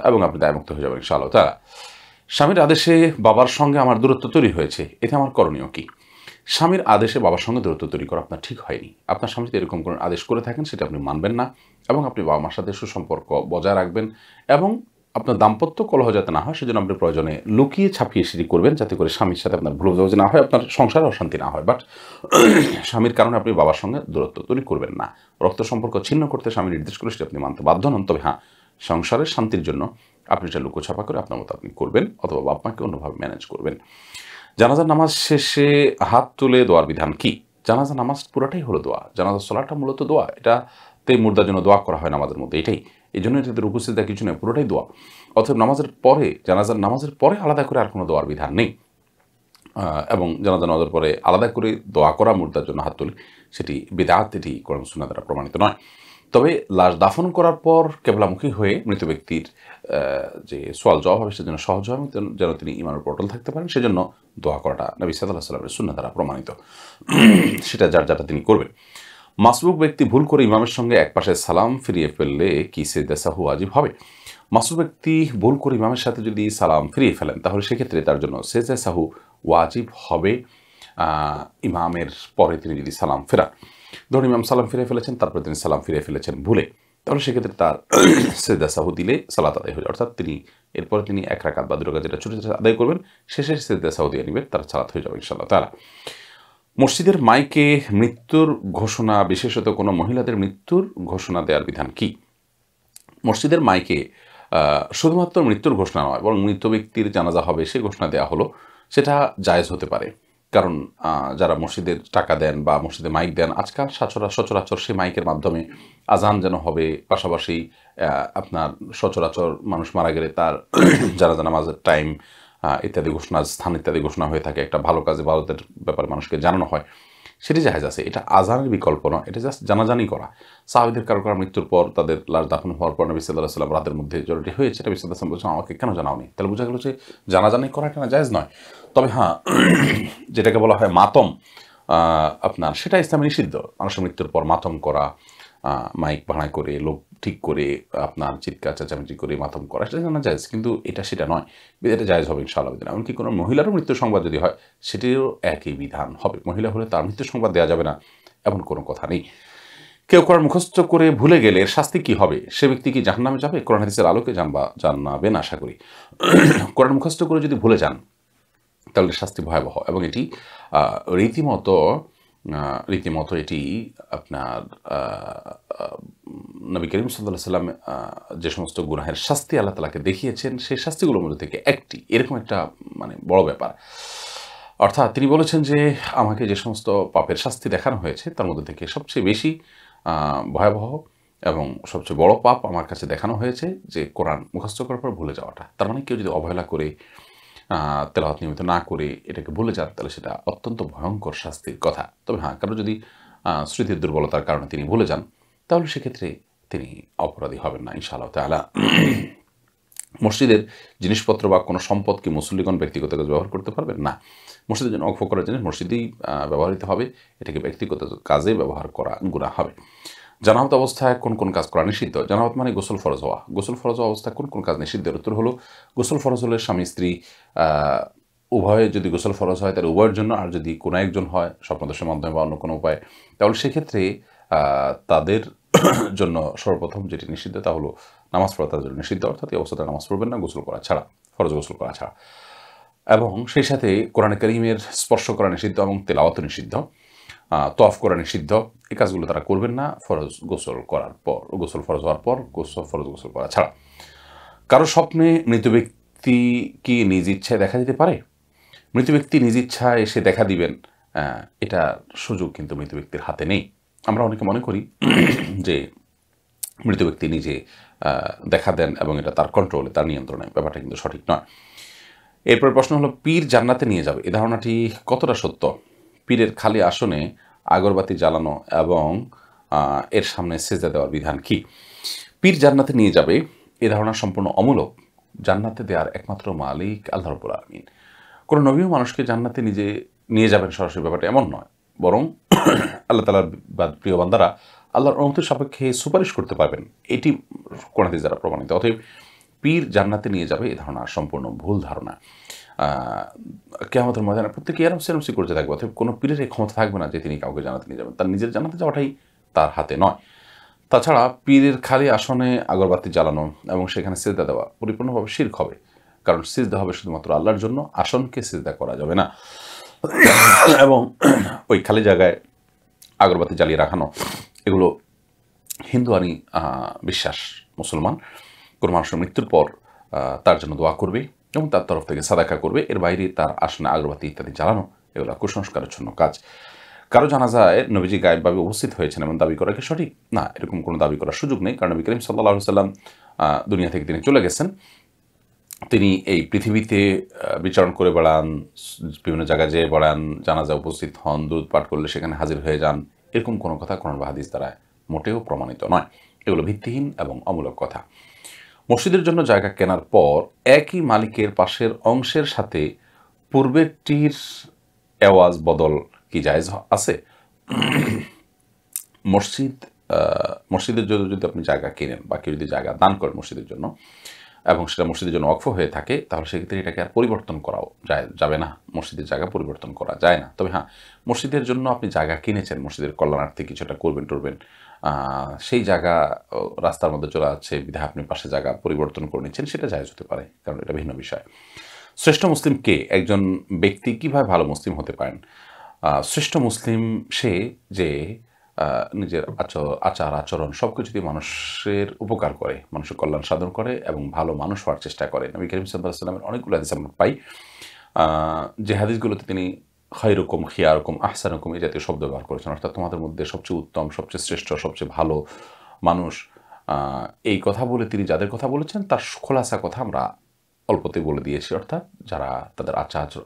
এবং আপনি দায়মুক্ত হয়ে যাবেন ইনশাআল্লাহ। তা স্বামীর আদেশে বাবার সঙ্গে আমার দূরত্ব তৈরি হয়েছে, এতে আমার করণীয় কী? স্বামীর আদেশে বাবার সঙ্গে দূরত্ব তৈরি করা আপনার ঠিক হয়নি। আপনার স্বামী যদি এরকম কোনো আদেশ করে থাকেন, সেটা আপনি মানবেন না এবং আপনি বাবা মার সাথে সুসম্পর্ক বজায় রাখবেন এবং আপনার দাম্পত্য কলহ যাতে না হয়, সেজন্য আপনি প্রয়োজনে লুকিয়ে ছাপিয়ে সিঁড়ি করবেন, যাতে করে স্বামীর সাথে আপনার ভুল বোঝাবুঝি না হয়, আপনার সংসারে অশান্তি না হয়। বাট স্বামীর কারণে আপনি বাবার সঙ্গে দূরত্ব তৈরি করবেন না। রক্ত সম্পর্ক ছিন্ন করতে স্বামী নির্দেশ করে সেটা আপনি মানতে বাধ্য নন। তবে হ্যাঁ, সংসারের শান্তির জন্য আপনি এটা লুকোছাপা করে আপনার মতো আপনি করবেন, অথবা বাপ মাকে অন্যভাবে ম্যানেজ করবেন। জানাজার নামাজ শেষে হাত তুলে দোয়ার বিধান কি? জানাজা নামাজ পুরোটাই হলো দোয়া। জানাজার সলাটা মূলত দোয়া। এটাতে মুর্দার জন্য দোয়া করা হয় নামাজের মধ্যে, এটাই। এই জন্য এটাতে উপস্থিত দেওয়া কিছু নেই, পুরোটাই দোয়া। অথবা নামাজের পরে, জানাজার নামাজের পরে আলাদা করে আর কোনো দোয়ার বিধান নেই। এবং জানাজা নামাজের পরে আলাদা করে দোয়া করা মুর্দার জন্য হাত তুলে, সেটি বিদআত, এটি কোরআন সুন্নাহ দ্বারা প্রমাণিত নয়। তবে লাশ দাফন করার পর কেবলামুখী হয়ে মৃত ব্যক্তির যে সোয়াল জবাব হবে সেজন্য সহজ হয়, যেন তিনি ঈমানের উপর অটল থাকতে পারেন, সেজন্য দোয়া করাটা নবী সাল্লাল্লাহু আলাইহি ওয়াসাল্লামের সুন্নাহ দ্বারা প্রমাণিত। সেটা যার যাটা তিনি করবেন। মাসবুক ব্যক্তি ভুল করে ইমামের সঙ্গে একপাশে সালাম ফিরিয়ে ফেললে কি সিজদা সাহু ওয়াজিব হবে? মাসবুক ব্যক্তি ভুল করে ইমামের সাথে যদি সালাম ফিরিয়ে ফেলেন, তাহলে সেক্ষেত্রে তার জন্য সিজদা সাহু ওয়াজিব হবে। ইমামের পরে তিনি যদি সালাম ফেরান, ধরুন ইমাম সালাম ফিরে ফেলেছেন, তারপরে তিনি সালাম ফিরে ফেলেছেন ভুলে, তাহলে সেক্ষেত্রে তার সিজদা সাহু দিলে সালাত আদায় হয়ে যায়। অর্থাৎ এরপরে তিনি 1 রাকাত বা 2 রাকাত যেটা ছোটো ছোটো আদায় করবেন, শেষে সিজদা সাহু দিয়ে নেবেন, তার সালাত হয়ে যাবে ইনশাআল্লাহ তাআলা। মসজিদের মাইকে মৃত্যুর ঘোষণা, বিশেষত কোনো মহিলাদের মৃত্যুর ঘোষণা দেওয়ার বিধান কি? মসজিদের মাইকে শুধুমাত্র মৃত্যুর ঘোষণা নয়, বরং মৃত ব্যক্তির জানাজা হবে সে ঘোষণা দেওয়া হলো, সেটা জায়েজ হতে পারে। কারণ যারা মসজিদের টাকা দেন বা মসজিদে মাইক দেন, আজকাল সচরাচর সেই মাইকের মাধ্যমে আজান যেন হবে, পাশাপাশি আপনার সচরাচর মানুষ মারা গেলে তার জানাজা নামাজের টাইম ইত্যাদি ঘোষণা, স্থান ইত্যাদি ঘোষণা হয়ে থাকে। একটা ভালো কাজে ভারতের ব্যাপারে মানুষকে জানানো হয়, সেটি জায়েজ আছে, এটা আযানের বিকল্প নয়, এটা জাস্ট জানাজানি করা। সাহাবীদের কারো মৃত্যুর পর তাদের লাশ দাফন হওয়ার পর নবী সাল্লাল্লাহু আলাইহি ওয়াসাল্লাম রাতের মধ্যে জরুরি হয়েছে, নবী সাল্লাল্লাহু আলাইহি ওয়াসাল্লাম বলছেন আমাকে কেন জানাওনি? তাহলে বোঝা গেল যে জানাজানি করা এটা জায়েজ নয়। তবে হ্যাঁ, যেটাকে বলা হয় মাতম, আপনার সেটা ইসলামে নিষিদ্ধ। মানুষের মৃত্যুর পর মাতম করা, মাইক ভাড়া করে, লোক ঠিক করে, আপনার চিৎকার চেঁচামেচি করে মাতম করা, সেটা জানা জায়েজ, কিন্তু এটা সেটা নয়। এটা জায়েজ হবে ইনশাআল্লাহ। এমনকি কোনো মহিলারও মৃত্যুর সংবাদ যদি হয়, সেটিরও একই বিধান হবে। মহিলা হলে তার মৃত্যুর সংবাদ দেওয়া যাবে না, এমন কোনো কথা নেই। কেউ কোরআন মুখস্থ করে ভুলে গেলে এর শাস্তি কি হবে? সে ব্যক্তি কি জাহান্নামে যাবে? কোরআন হাদিসের আলোকে জানাবেন আশা করি। কোরআন মুখস্থ করে যদি ভুলে যান, তাহলে শাস্তি ভয়াবহ, এবং এটি রীতিমতো এটি আপনার নবী করিম সাল্লাল্লাহু আলাইহি ওয়াসাল্লাম যে সমস্ত গুনাহের শাস্তি আল্লাহ তাআলাকে দেখিয়েছেন, সেই শাস্তিগুলোর মধ্যে থেকে একটি, এরকম একটা মানে বড় ব্যাপার। অর্থাৎ তিনি বলেছেন যে আমাকে যে সমস্ত পাপের শাস্তি দেখানো হয়েছে, তার মধ্যে থেকে সবচেয়ে বেশি ভয়াবহ এবং সবচেয়ে বড় পাপ আমার কাছে দেখানো হয়েছে যে কোরআন মুখস্থ করার পর ভুলে যাওয়াটা। তার মানে কেউ যদি অবহেলা করে, তেলাওয়াত নিয়মিত না করে এটাকে ভুলে যান, তাহলে সেটা অত্যন্ত ভয়ঙ্কর শাস্তির কথা। তবে হ্যাঁ, কারো যদি স্মৃতির দুর্বলতার কারণে তিনি ভুলে যান, তাহলে সেক্ষেত্রে তিনি অপরাধী হবেন না ইনশাআল্লাহ তাআলা। মসজিদের জিনিসপত্র বা কোনো সম্পদ কি মুসল্লিগণ ব্যক্তিগত কাজে ব্যবহার করতে পারবেন? না। মসজিদের জন্য ওয়াকফ করার জিনিস মসজিদেই ব্যবহৃত হবে, এটাকে ব্যক্তিগত কাজে ব্যবহার করা গুনাহ হবে। জানাবত অবস্থায় কোন কোন কাজ করা নিষিদ্ধ? জানাবত মানে গোসল ফরজ হওয়া। গোসল ফরজ হওয়া অবস্থায় কোন কোন কাজ নিষিদ্ধের উত্তর হলো, গোসল ফরজ হলে স্বামী স্ত্রী উভয়ে যদি গোসল ফরজ হয় তাহলে উভয়ের জন্য, আর যদি কোনো একজন হয় স্বপ্নদোষের মাধ্যমে বা অন্য কোনো উপায়, তাহলে সেক্ষেত্রে তাদের জন্য সর্বপ্রথম যেটি নিষিদ্ধ তা হলো নামাজ পড়া তাদের জন্য নিষিদ্ধ, অর্থাৎ এই অবস্থাতে নামাজ পড়বেন না গোসল করা ছাড়া, ফরজ গোসল করা ছাড়া। এবং সেই সাথে কোরআনে কারীমের স্পর্শ করা নিষিদ্ধ এবং তেলাওয়াত নিষিদ্ধ, তওয়াফ করা নিষিদ্ধ। এই কাজগুলো তারা করবেন না ফরজ গোসল করার পর, গোসল ফরজ হওয়ার পর ফরজ গোসল করা ছাড়া। কারো স্বপ্নে মৃত ব্যক্তি কি নিজ ইচ্ছায় দেখা দিতে পারে? মৃত ব্যক্তি নিজ ইচ্ছায় এসে দেখা দিবেন, এটা সুযোগ কিন্তু মৃত ব্যক্তির হাতে নেই। আমরা অনেকে মনে করি যে মৃত ব্যক্তি নিজে দেখা দেন এবং এটা তার কন্ট্রোলে, তার নিয়ন্ত্রণে, ব্যাপারটা কিন্তু সঠিক নয়। এরপর প্রশ্ন হলো, পীর জান্নাতে নিয়ে যাবে, এ ধারণাটি কতটা সত্য? পীরের খালি আসনে আগরবাতি জ্বালানো এবং এর সামনে সেজদা দেওয়ার বিধান কি? পীর জান্নাতে নিয়ে যাবে, এ ধারণা সম্পূর্ণ অমূলক। জান্নাতে দেওয়ার একমাত্র মালিক আল্লাহ রাব্বুল আলামিন। কোনো নবীও মানুষকে জান্নাতে নিজে নিয়ে যাবেন সরাসরি, ব্যাপারটা এমন নয়, বরং আল্লাহ তাআলার প্রিয় বান্দারা আল্লাহর অনুমতির সাপেক্ষে সুপারিশ করতে পারবেন, এটি কোরআন হাদিস দ্বারা প্রমাণিত। অতএব পীর জান্নাতে নিয়ে যাবে এই ধারণা সম্পূর্ণ ভুল ধারণা। কিয়ামতের ময়দানে প্রত্যেকে এরমসি করতে থাকবে, অতএব কোনো পীরের এই ক্ষমতা থাকবে না যে তিনি কাউকে জান্নাতে নিয়ে যাবেন। তার নিজের জান্নাতে যাওয়াটাই তার হাতে নয়। তাছাড়া পীরের খালি আসনে আগরবাতি জ্বালানো এবং সেখানে সিজদা দেওয়া পরিপূর্ণভাবে শিরক হবে, কারণ সিজদা হবে শুধুমাত্র আল্লাহর জন্য, আসনকে সিজদা করা যাবে না। এবং ওই খালি জায়গায় আগরবাতি জ্বালিয়ে রাখানো, এগুলো হিন্দুয়ানি বিশ্বাস। মুসলমান কোনো মানুষের মৃত্যুর পর তার জন্য দোয়া করবে এবং তার তরফ থেকে সাদাকা করবে, এর বাইরে তার আসনে আগরবাতি ইত্যাদি জ্বালানো এগুলো কুসংস্কারাচ্ছন্ন কাজ। কারো জানাজায় নবীজি গায়েবভাবে উপস্থিত হয়েছেন এমন দাবি করা কি সঠিক? না, এরকম কোনো দাবি করার সুযোগ নেই, কারণ নবী করিম সাল্লাল্লাহু আলাইহি ওয়াসাল্লাম দুনিয়া থেকে তিনি চলে গেছেন। তিনি এই পৃথিবীতে বিচরণ করে বেড়ান, বিভিন্ন জায়গায় যেয়ে বেড়ান, জানাজা উপস্থিত হন, দুরূদ পাঠ করলে সেখানে হাজির হয়ে যান, এরকম কোনো কথা কোরআন বা হাদিস দ্বারা মোটেও প্রমাণিত নয়। এগুলো ভিত্তিহীন এবং অমূলক কথা। মসজিদের জন্য জায়গা কেনার পর একই মালিকের পাশের অংশের সাথে পূর্বেরটির এওয়াজ বদল কি জায়েজ আছে? মসজিদের জন্য যদি আপনি জায়গা কেনেন বা কেউ যদি জায়গা দান করেন মসজিদের জন্য এবং সেটা মসজিদের জন্য ওয়াকফ হয়ে থাকে, তাহলে সেক্ষেত্রে এটাকে আর পরিবর্তন করাও যাবে না, মসজিদের জায়গা পরিবর্তন করা যায় না। তবে হ্যাঁ, মসজিদের জন্য আপনি জায়গা কিনেছেন, মসজিদের কল্যাণার্থে কিছুটা করবেন, সেই জায়গা রাস্তার মধ্যে চলে যাচ্ছে বিধায় আপনি পাশে জায়গা পরিবর্তন করে নিচ্ছেন, সেটা জায়েজ হতে পারে, কারণ এটা ভিন্ন বিষয়। শ্রেষ্ঠ মুসলিম কে? একজন ব্যক্তি কিভাবে ভালো মুসলিম হতে পারেন? শ্রেষ্ঠ মুসলিম সে যে নিজের আচার আচরণ সব কিছু দিয়ে মানুষের উপকার করে, মানুষের কল্যাণ সাধন করে এবং ভালো মানুষ হওয়ার চেষ্টা করে। নবী করিম সাল্লাল্লাহু আলাইহি ওয়াসাল্লামের অনেকগুলো হাদিস আমরা পাই, যে হাদিসগুলোতে তিনি খায়রুকুম খিয়ারুকুম আহসানুকুম এই জাতীয় শব্দ ব্যবহার করেছেন, অর্থাৎ তোমাদের মধ্যে সবচেয়ে উত্তম, সবচেয়ে শ্রেষ্ঠ, সবচেয়ে ভালো মানুষ। এই কথা বলে তিনি যাদের কথা বলেছেন তার খোলাসা কথা আমরা অল্পতেই বলে দিয়েছি, অর্থাৎ যারা তাদের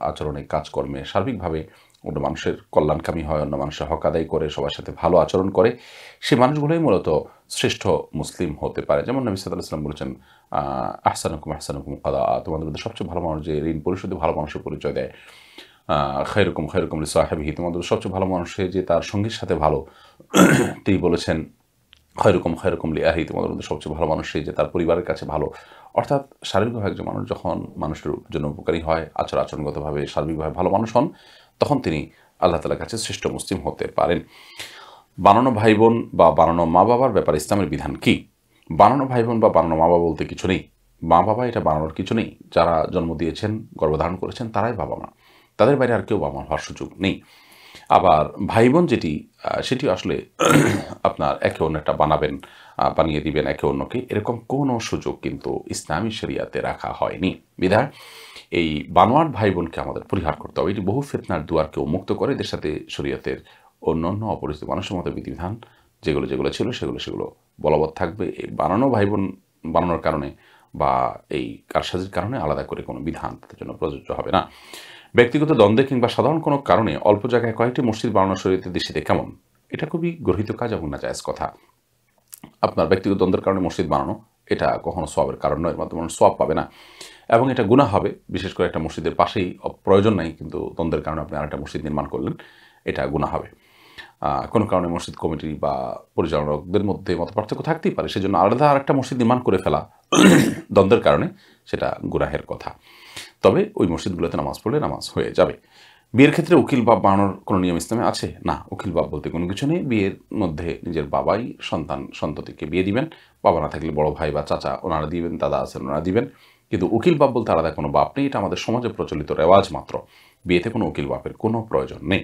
আচারণে কাজকর্মে সার্বিকভাবে অন্য মানুষের কল্যাণকামী হয়, অন্য মানুষের হক আদায় করে, সবার সাথে ভালো আচরণ করে, সে মানুষগুলোই মূলত শ্রেষ্ঠ মুসলিম হতে পারে। যেমন নবী সাল্লাল্লাহু আলাইহি ওয়াসাল্লাম বলেছেন, আহসানুকুম কাদা, তোমাদের মধ্যে সবচেয়ে ভালো মানুষ যে ঋণ পরিশোধে ভালো মানুষের পরিচয় দেয়। খায়রুকুম লিসাহিবিহি, তোমাদের সবচেয়ে ভালো মানুষ সে যে তার সঙ্গীর সাথে ভালো। তিনি বলেছেন খায়রুকুম লিআহলি, তোমাদের মধ্যে সবচেয়ে ভালো মানুষ সেই যে তার পরিবারের কাছে ভালো। অর্থাৎ শারীরিকভাবে একজন মানুষ যখন মানুষের জন্য উপকারী হয়, আচরণগতভাবে সার্বিকভাবে ভালো মানুষ হন, তখন তিনি আল্লাহ তাআলার কাছে শ্রেষ্ঠ মুসলিম হতে পারেন। বানানো ভাই বোন বা বানানো মা বাবার ব্যাপারে ইসলামের বিধান কি? বানানো ভাই বোন বা বানানো মা বাবা বলতে কিছু নেই। মা বাবা এটা বানানোর কিছু নেই। যারা জন্ম দিয়েছেন, গর্ভধারণ করেছেন, তারাই বাবা মা। তাদের বাইরে আর কেউ বাবা মা হওয়ার সুযোগ নেই। আবার ভাই বোন যেটি, সেটি আসলে আপনার একে অন্যটা বানিয়ে দিবেন একে অন্যকে, এরকম কোনো সুযোগ কিন্তু ইসলামী শরিয়াতে রাখা হয়নি। বিধায় এই বানোয়াট ভাই বোনকে আমাদের পরিহার করতে হবে। এটি বহু ফিতনার দুয়ারকেও মুক্ত করে। এদের সাথে শরিয়তের অন্যান্য অপরিচিত মানুষের মতো বিধিবিধান যেগুলো ছিল সেগুলো বলবৎ থাকবে। এই বানানো ভাই বোন বানানোর কারণে বা এই কারসাজির কারণে আলাদা করে কোনো বিধান তাদের জন্য প্রযোজ্য হবে না। ব্যক্তিগত দ্বন্দ্বে কিংবা সাধারণ কোনো কারণে অল্প জায়গায় কয়েকটি মসজিদ বানানো শরীয়তের দৃষ্টিতে কেমন? এটা খুবই গর্হিত কাজ এবং নাজায়েজ কথা। আপনার ব্যক্তিগত দ্বন্দ্বের কারণে মসজিদ বানানো, এটা কখনো সওয়াবের কারণ নয়, এর মাধ্যমে মানুষ সওয়াব পাবে না এবং এটা গুনাহ হবে। বিশেষ করে একটা মসজিদের পাশেই প্রয়োজন নাই, কিন্তু দ্বন্দ্বের কারণে আপনি আরেকটা মসজিদ নির্মাণ করলেন, এটা গুনাহ হবে। কোনো কারণে মসজিদ কমিটি বা পরিচালকদের মধ্যে মতপার্থক্য থাকতেই পারে, সেজন্য আলাদা আরেকটা মসজিদ নির্মাণ করে ফেলা দ্বন্দ্বের কারণে সেটা গুনাহের কথা। তবে ওই মসজিদগুলোতে নামাজ পড়লে নামাজ হয়ে যাবে। বিয়ের ক্ষেত্রে উকিল বাপ বানানোর কোনো নিয়ম ইসলামে আছে? না, উকিল বাপ বলতে কোনো কিছু নেই। বিয়ের মধ্যে নিজের বাবাই সন্ততিকে বিয়ে দিবেন। বাবা না থাকলে বড় ভাই বা চাচা ওনারা দিবেন, দাদা আছেন ওনারা দিবেন। কিন্তু উকিল বাপ বলতে আলাদা কোনো বাপ নেই। এটা আমাদের সমাজে প্রচলিত রেওয়াজ মাত্র। বিয়েতে কোনো উকিল বাপের কোনো প্রয়োজন নেই।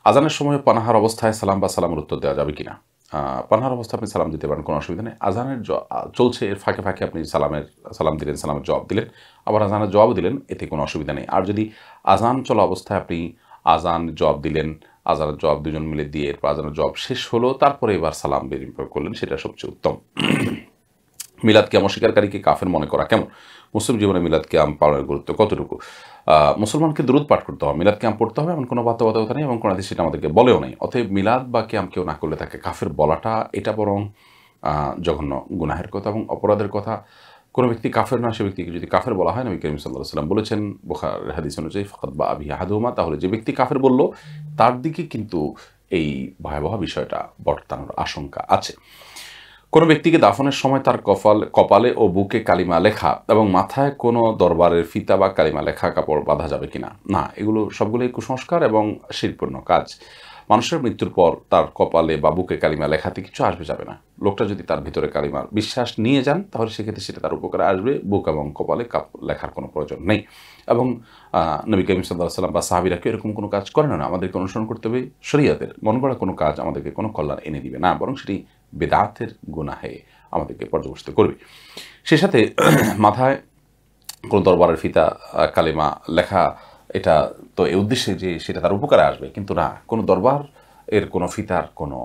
আজানের সময় পানাহার অবস্থায় সালাম বা সালামের উত্তর দেওয়া যাবে কিনা? পানাহার অবস্থায় আপনি সালাম দিতে পারেন, কোনো অসুবিধা নেই। আজানের চলছে, এর ফাঁকে ফাঁকে আপনি সালাম দিলেন, সালামের জবাব দিলেন, আবার আজানের জবাবও দিলেন, এতে কোনো অসুবিধা নেই। আর যদি আজান চলা অবস্থায় আপনি আজান জবাব দিলেন, আজানের জবাব দুজন মিলে দিয়ে এরপর আজানের জবাব শেষ হলো, তারপরে এবার সালাম বিনিময় করলেন, সেটা সবচেয়ে উত্তম। মিলাদ কিয়াম অস্বীকারীকে কাফের মনে করা কেমন? মুসলিম জীবনে মিলাদ কিয়াম পালনের গুরুত্ব কতটুকু? মুসলমানকে দুরূদ পাঠ করতে হবে, মিলাদ কিয়াম পড়তে হবে, এমন কোনো বাধ্যবাধকতা নেই এবং কোনো হাদিস সেটা আমাদেরকে বলেও নেই। অতএব মিলাদ বা কিয়াম কেউ না করলে তাকে কাফের বলাটা এটা বরং জঘন্য গুনাহের কথা এবং অপরাধের কথা। কোনো ব্যক্তি কাফের না, সে ব্যক্তিকে যদি কাফের বলা হয়, নবী করিম সাল্লাল্লাহু আলাইহি ওয়াসাল্লাম বলেছেন বুখারীর হাদিস অনুযায়ী, ফাকাদ বাআ বিহি আহাদুহুমা, তাহলে যে ব্যক্তি কাফের বলল তার দিকে কিন্তু এই ভয়াবহ বিষয়টা বর্তানোর আশঙ্কা আছে। কোনো ব্যক্তিকে দাফনের সময় তার কপালে ও বুকে কালিমা লেখা এবং মাথায় কোনো দরবারের ফিতা বা কালিমা লেখা কাপড় বাঁধা যাবে কিনা? না, এগুলো সবগুলোই কুসংস্কার এবং শিরপূর্ণ কাজ। মানুষের মৃত্যুর পর তার কপালে বা বুকে কালিমা লেখাতে কিছু আসবে যাবে না। লোকটা যদি তার ভিতরে কালিমার বিশ্বাস নিয়ে যান, তাহলে সেক্ষেত্রে সেটা তার উপকারে আসবে। বুক এবং কপালে লেখার কোনো প্রয়োজন নেই। এবং নবী করিম সাল্লাল্লাহু আলাইহি ওয়াসাল্লাম বা সাহাবীরা কেউ এরকম কোনো কাজ করেন না। আমাদেরকে অনুসরণ করতে হবে শরীয়তের। মন গড়া কোনো কাজ আমাদেরকে কোনো কল্যাণ এনে দিবে না, বরং সেটি বেদাতের গুনাহে আমাদেরকে পর্যবসিত করবে। সে সাথে মাথায় কোনো দরবারের ফিতা কালিমা লেখা, এটা তো এই উদ্দেশ্যে যে সেটা তার উপকারে আসবে, কিন্তু না, কোনো দরবার এর কোনো ফিতার কোনো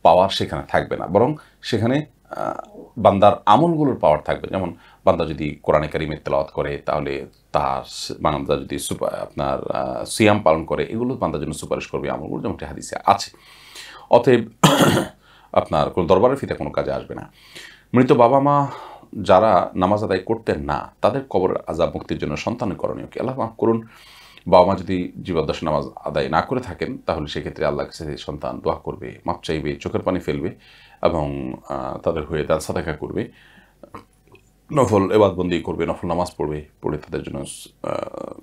পাওয়ার সেখানে থাকবে না, বরং সেখানে বান্দার আমলগুলোর পাওয়ার থাকবে। যেমন বান্দা যদি কোরআনে কারিমের তেলাওয়াত করে, তাহলে তার বান্দা যদি আপনার সিয়াম পালন করে, এগুলো বান্দার জন্য সুপারিশ করবে আমলগুলো, যেমনটি হাদিসে আছে। অতএব আপনার কোনো দরবারের ফিতে কোনো কাজে আসবে না। মৃত বাবা মা যারা নামাজ আদায় করতেন না, তাদের কবরের আযাব মুক্তির জন্য সন্তানের করণীয় কি? আল্লাহ মাফ করুন, বাবা মা যদি জীবদ্দশা নামাজ আদায় না করে থাকেন, তাহলে সেক্ষেত্রে আল্লাহর কাছে সন্তান দোয়া করবে, মাপ চাইবে, চোখের পানি ফেলবে এবং তাদের হয়ে দান সাদাকা করবে, নফল এবাদবন্দি করবে, নফল নামাজ পড়ে তাদের জন্য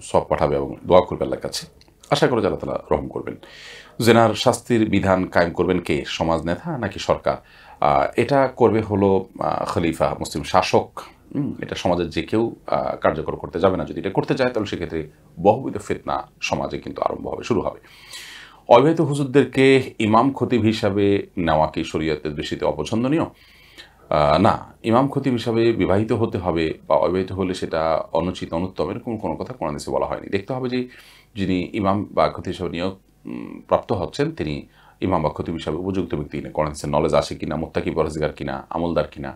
সওয়াব পাঠাবে এবং দোয়া করবে আল্লাহর কাছে। আশা করে আল্লাহ তাআলা রহম করবেন। জেনার শাস্তির বিধান কায়েম করবেন কে? সমাজ নেতা নাকি সরকার? এটা করবে হলো খলিফা, মুসলিম শাসক। এটা সমাজের যে কেউ কার্যকর করতে যাবে না। যদি এটা করতে চায়, তাহলে সেক্ষেত্রে বহুবিধ ফিতনা সমাজে কিন্তু শুরু হবে। অবিবাহিত হুজুরদেরকে ইমাম খতিব হিসাবে নেওয়া কি শরীয়তের দৃষ্টিতে অপছন্দনীয়? না, ইমাম খতিব হিসাবে বিবাহিত হতে হবে বা অবিবাহিত হলে সেটা অনুচিত, অনুত্তম, এরকম কোনো কথা কোরআন হাদিসে বলা হয়নি। দেখতে হবে যে যিনি ইমাম বা খতিব হিসাবে নিয়োগ প্রাপ্ত হচ্ছেন, তিনি ইমাম বা খতিব হিসাবে উপযুক্ত ব্যক্তি কিনা, কোরআন হাদিসের নলেজ আছে কিনা, মুত্তাকি পরহেজগার কিনা, আমলদার কিনা,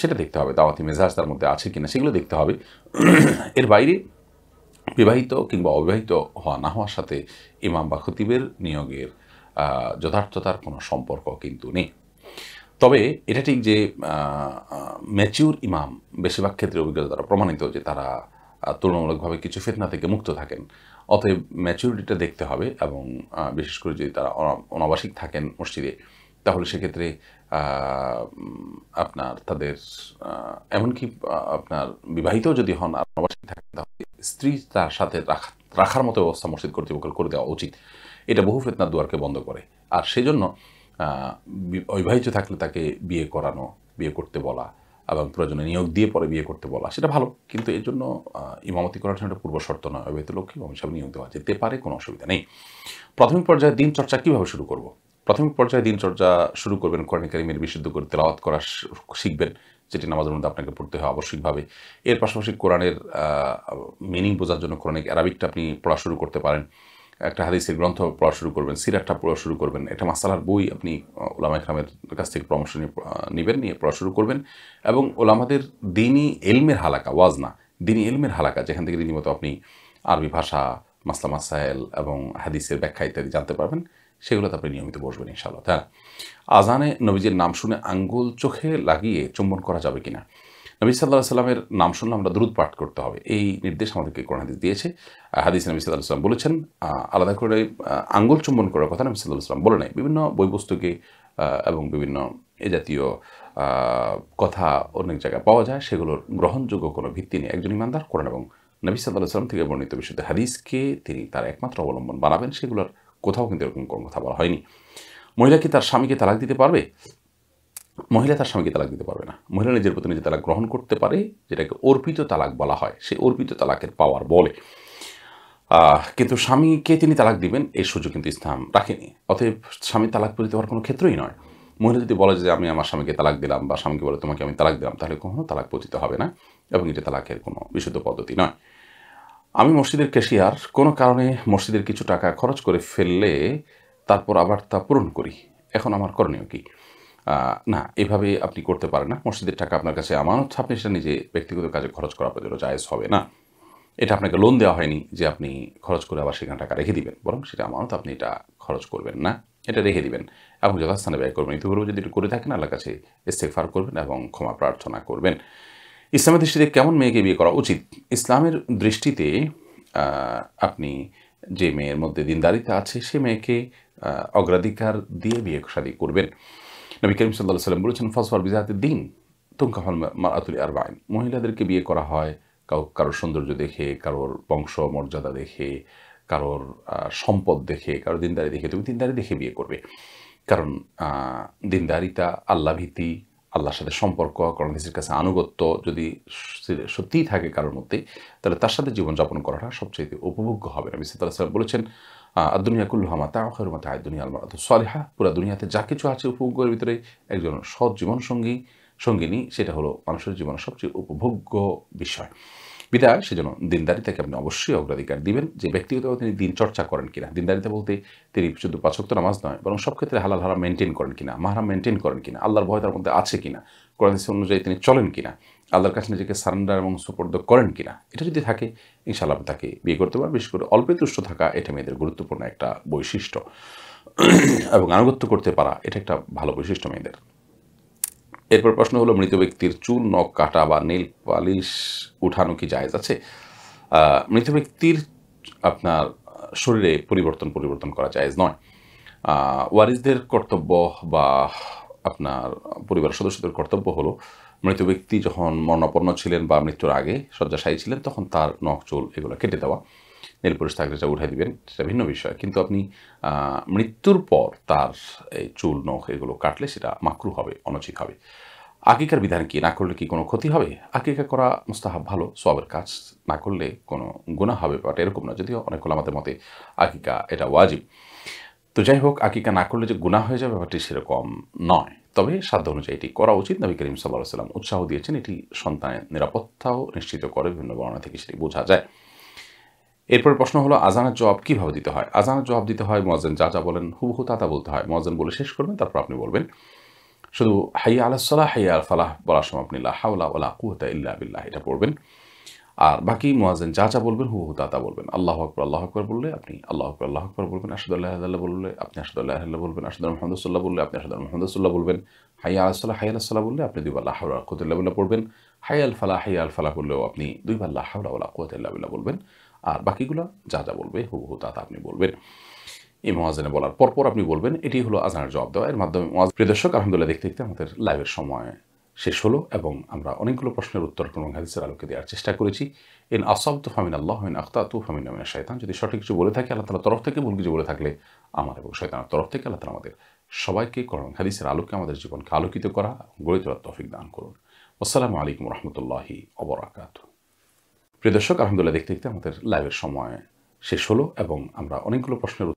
সেটা দেখতে হবে। দাওয়াতি মেজাজ তার মধ্যে আছে কিনা, সেগুলো দেখতে হবে। এর বাইরে বিবাহিত কিংবা অবিবাহিত হওয়া না হওয়ার সাথে ইমাম বা খতিবের নিয়োগের যথার্থতার কোনো সম্পর্ক কিন্তু নেই। তবে এটা ঠিক যে ম্যাচিউর ইমাম বেশিরভাগ ক্ষেত্রে অভিজ্ঞতা দ্বারা প্রমাণিত যে তারা তুলনামূলকভাবে কিছু ফিতনা থেকে মুক্ত থাকেন। অতএব ম্যাচিউরিটিটা দেখতে হবে এবং বিশেষ করে যদি তারা অনাবাসিক থাকেন মসজিদে, তাহলে সেক্ষেত্রে আপনার তাদের এমনকি আপনার বিবাহিতও যদি হন আর অনাবাসিক থাকেন, তাহলে স্ত্রী তার সাথে রাখার মতো ব্যবস্থা মসজিদ কর্তৃপক্ষের করে দেওয়া উচিত। এটা বহু ফিতনার দুয়ারকে বন্ধ করে। আর সেজন্য অবিবাহিত থাকলে তাকে বিয়ে করানো, বিয়ে করতে বলা এবং প্রয়োজনে নিয়োগ দিয়ে পরে বিয়ে করতে বলা, সেটা ভালো। কিন্তু এর জন্য ইমামতি করার জন্য একটা পূর্ব শর্ত নয়। অবিবাহিত লোককে ইমাম হিসাবে নিয়োগ দেওয়া যেতে পারে, কোনো অসুবিধা নেই। প্রাথমিক পর্যায়ে দিন চর্চা কীভাবে শুরু করব? প্রাথমিক পর্যায়ে দিন চর্চা শুরু করবেন কোরআন কারীমের বিশুদ্ধ করে তেলাওয়াত করা শিখবেন, যেটি নামাজের মধ্যে আপনাকে পড়তে হয় আবশ্যিকভাবে। এর পাশাপাশি কোরআনের মিনিং বোঝার জন্য কোরআনিক অ্যারাবিকটা আপনি পড়া শুরু করতে পারেন। একটা হাদিসের গ্রন্থ পড়া শুরু করবেন, সিরাতটা পড়া শুরু করবেন, একটা মাসালার বই আপনি ওলামা ইকরামের কাছ থেকে পরামর্শ নিবেন, নিয়ে পড়া শুরু করবেন। এবং ওলামাদের দ্বীনি ইলমের হালাকা, ওয়াজ না, দ্বীনি ইলমের হালাকা, যেখান থেকে রীতিমতো আপনি আরবি ভাষা, মাসলা মাসাইল এবং হাদিসের ব্যাখ্যা ইত্যাদি জানতে পারবেন, সেগুলোতে আপনি নিয়মিত বসবেন ইনশাআল্লাহ। তাই আজানে নবীজির নাম শুনে আঙ্গুল চোখে লাগিয়ে চুম্বন করা যাবে কিনা? নবী সাল্লাল্লাহু আলাইহি সাল্লামের নাম শুনলে আমরা দুরূদ পাঠ করতে হবে, এই নির্দেশ আমাদেরকে কোরআন হাদিস দিয়েছে। হাদিসে নবী সাল্লাল্লাহু আলাইহি সাল্লাম বলেছেন, আলাদা করে আঙ্গুল চুম্বন করার কথা নবী সাল্লাল্লাহু আলাইহি সাল্লাম বলে নাই। বিভিন্ন বই পুস্তকে এবং বিভিন্ন এ জাতীয় কথা অনেক জায়গায় পাওয়া যায়, সেগুলোর গ্রহণযোগ্য কোনো ভিত্তি নেই। একজন ইমানদার কোরআন এবং নবী সাল্লাল্লাহু আলাইহি সাল্লাম থেকে বর্ণিত বিশুদ্ধ হাদিসকে তিনি তার একমাত্র অবলম্বন বানাবেন। সেগুলোর কোথাও কিন্তু এরকম কোনো কথা বলা হয়নি। মহিলা কি তার স্বামীকে তালাক দিতে পারবে? মহিলা তার স্বামীকে তালাক দিতে পারবে না। মহিলা নিজের প্রতি নিজে তালাক গ্রহণ করতে পারে, যেটাকে অর্পিত তালাক বলা হয়। সে অর্পিত তালাকের পাওয়ার বলে। কিন্তু স্বামীকে তিনি তালাক দিবেন এই সুযোগ কিন্তু ইসলাম রাখেনি। অতএব স্বামী তালাক দিতে হওয়ার কোনো ক্ষেত্রই নয়। মহিলা যদি বলে যে আমি আমার স্বামীকে তালাক দিলাম, বা স্বামীকে বলে তোমাকে আমি তালাক দিলাম, তাহলে কখনো তালাক পতিত হবে না এবং এটা তালাকের কোনো বিশুদ্ধ পদ্ধতি নয়। আমি মসজিদের ক্যাশিয়ার, কোনো কারণে মসজিদের কিছু টাকা খরচ করে ফেললে তারপর আবার তা পূরণ করি, এখন আমার করণীয় কি? না, এভাবে আপনি করতে পারেন না। মসজিদের টাকা আপনার কাছে আমানত, আপনি সেটা নিজে ব্যক্তিগত কাজে খরচ করা আপনার জন্য জায়েজ হবে না। এটা আপনাকে লোন দেওয়া হয়নি যে আপনি খরচ করে আবার সেখানে টাকা রেখে দিবেন, বরং সেটা আমানত, আপনি এটা খরচ করবেন না, এটা রেখে দিবেন এবং যথাস্থানে ব্যয় করবেন। ইতিপূর্বে যদি এটা করে থাকেন, আল্লাহর কাছে ইস্তেগফার করবেন এবং ক্ষমা প্রার্থনা করবেন। ইসলামের দৃষ্টিতে কেমন মেয়েকে বিয়ে করা উচিত? ইসলামের দৃষ্টিতে আপনি যে মেয়ের মধ্যে দিনদারিতা আছে, সে মেয়েকে অগ্রাধিকার দিয়ে বিয়ে শাদী করবেন। নবী করিম সাল্লাল্লাহু আলাইহি ওয়াসাল্লাম বলেছেন, ফাসফার বিজাতিদ দ্বীন তুনকাহুল মারআতু লিআরবাঈন। মহিলাদেরকে বিয়ে করা হয় কারোর সৌন্দর্য দেখে, কারোর বংশ মর্যাদা দেখে, কারোর সম্পদ দেখে, কারোর দিনদারি দেখে। তুমি দিনদারি দেখে বিয়ে করবে, কারণ দিনদারিতা, আল্লাহভীতি, আল্লাহর সাথে সম্পর্ক, কোরআন হাদিসের কাছে আনুগত্য যদি সত্যিই থাকে কারোর মধ্যে, তাহলে তার সাথে জীবনযাপন করাটা সবচেয়ে উপভোগ্য হবে। নবী সাল্লাল্লাহু আলাইহি ওয়াসাল্লাম বলেছেন, আদ-দুনিয়া কুল্লুহা মাতাউ ওয়া খায়রু মাতা'আদ দুনিয়া আল মারআতু সালিহা। পুরা দুনিয়াতে যা কিছু আছে উপভোগের ভিতরে একজন সৎ জীবনসঙ্গিনী, সেটা হলো মানুষের জীবনের সবচেয়ে উপভোগ্য বিষয়। বিধায় সেজন্য দিনদারিতাকে আপনি অবশ্যই অগ্রাধিকার দিবেন। যে ব্যক্তিগতভাবে তিনি দিন চর্চা করেন কিনা, দিনদারিতা বলতে তিনি শুধু ৫ ওয়াক্ত নামাজ নয়, বরং সব ক্ষেত্রে হালাল হারাম মেনটেন করেন কিনা, মাহরাম মেনটেন করেন কিনা, আল্লাহর ভয় তার মধ্যে আছে কিনা, কোরআন হাদিস অনুযায়ী তিনি চলেন কিনা, আল্লাহর কাছে নিজেকে সারেন্ডার এবং সুপর্দ করেন কিনা, এটা যদি থাকে ইনশাআল্লাহ তাকে বিয়ে করতে পারবেন। বিশেষ করে অল্পে তুষ্ট থাকা, এটা মেয়েদের গুরুত্বপূর্ণ একটা বৈশিষ্ট্য এবং আনুগত্য করতে পারা, এটা একটা ভালো বৈশিষ্ট্য মেয়েদের। এরপর প্রশ্ন হলো, মৃত ব্যক্তির চুল, নখ কাটা বা নেল পালিশ উঠানো কি জায়েজ আছে? মৃত ব্যক্তির আপনার শরীরে পরিবর্তন করা জায়েজ নয়। ওয়ারিসদের কর্তব্য বা আপনার পরিবারের সদস্যদের কর্তব্য হলো, মৃত ব্যক্তি যখন মরণাপন্ন ছিলেন বা মৃত্যুর আগে শয্যাশায়ী ছিলেন, তখন তার নখ চুল এগুলো কেটে দেওয়া, নেল পলিশ থাকলে সেটা উঠাই দিবেন, সেটা ভিন্ন বিষয়। কিন্তু আপনি মৃত্যুর পর তার এই চুল, নখ এগুলো কাটলে সেটা মাকরুহ হবে, অনুচিত হবে। আকিকার বিধান কি? না করলে কি কোনো ক্ষতি হবে? আকিকা করা মুস্তাহাব, ভালো, সওয়াবের কাজ। না করলে কোনো গুনাহ হবে বাট এরকম না, যদিও অনেক ওলামাদের মতে আকিকা এটা ওয়াজিব। তো যাই হোক, আকিকা না করলে যে গুনাহ হয়ে যাবে ব্যাপারটি সেরকম নয়, তবে সাধ্য অনুযায়ী এটি করা উচিত। নবী করিম সাল্লাল্লাহু আলাইহি ওয়াসাল্লাম উৎসাহ দিয়েছেন, এটি সন্তানের নিরাপত্তাও নিশ্চিত করে, বিভিন্ন বর্ণনা থেকে সেটি বোঝা যায়। এরপর প্রশ্ন হলো, আজানের জবাব কীভাবে দিতে হয়? আজানের জবাব দিতে হয়, মুয়াজ্জিন যা বলেন হুবহু তা বলতে হয়। মুয়াজ্জিন বলে শেষ করবেন, তারপর আপনি বলবেন। শুধু হাইয়া আলাস সালাহ, হাইয়া আল ফালাহ বলার সময় আপনি লা হাওলা ওয়ালা কুওয়াতা ইল্লা বিল্লাহ এটা পড়বেন। আর বাকি মুয়াজ্জিন যা যা বলবেন হুবহু তা বলবেন। আল্লাহু আকবার বললে আপনি আল্লাহু আকবার বলবেন। আশহাদু আল্লা ইলাহা ইল্লাল্লাহ বললে আপনি আশহাদু আল্লা ইলাহা ইল্লাল্লাহ বলবেন। আশহাদু আন্না মুহাম্মাদুর রাসূলুল্লাহ বললে আপনি আশহাদু আন্না মুহাম্মাদুর রাসূলুল্লাহ বলবেন। হাইয়া আলাস সালাহ হাইয়া আলাস সালাহ বললে আপনি ২ বার লা হাওলা ওয়ালা কুওয়াতা ইল্লা বিল্লাহ পড়বেন। হাইয়া আল ফালাহ বললেও আপনি ২ বার লা হাওলা ওয়ালা কুওয়াতা ইল্লা বিল্লাহ বলবেন। আর বাকিগুলো যা বলবে হুবহু তা আপনি বলবেন। এই মুয়াজ্জিনে বলার পরপর আপনি বলবেন। এটি হলো আযানের জবাব দেওয়া। এর মাধ্যমে প্রিয় দর্শক আলহামদুলিল্লাহ দেখতে আমাদের লাইভের সময় শেষ হলো এবং আমরা অনেকগুলো প্রশ্নের উত্তর কোরআন হাদিসের আলোকে দেওয়ার চেষ্টা করেছি। ইন আসাবতু ফামিনাল্লাহ ওয়া ইন আখতাতু ফামিন শাইতান। যদি সঠিক কিছু বলে থাকি আল্লাহ তাআলার তরফ থেকে, ভুল কিছু বলে থাকলে আমার এবং শয়তানের তরফ থেকে। আল্লাহ তাআলা আমাদের সবাইকে কোরআন হাদিসের আলোকে আমাদের জীবনকে আলোকিত করা, গড়ে তোলার তৌফিক দান করুন। আসসালামু আলাইকুম ওয়া রাহমাতুল্লাহি ওয়া বারাকাতুহু। প্রিয় দর্শক আলহামদুলিল্লাহ দেখতে আমাদের লাইভের সময় শেষ হলো এবং আমরা অনেকগুলো প্রশ্নের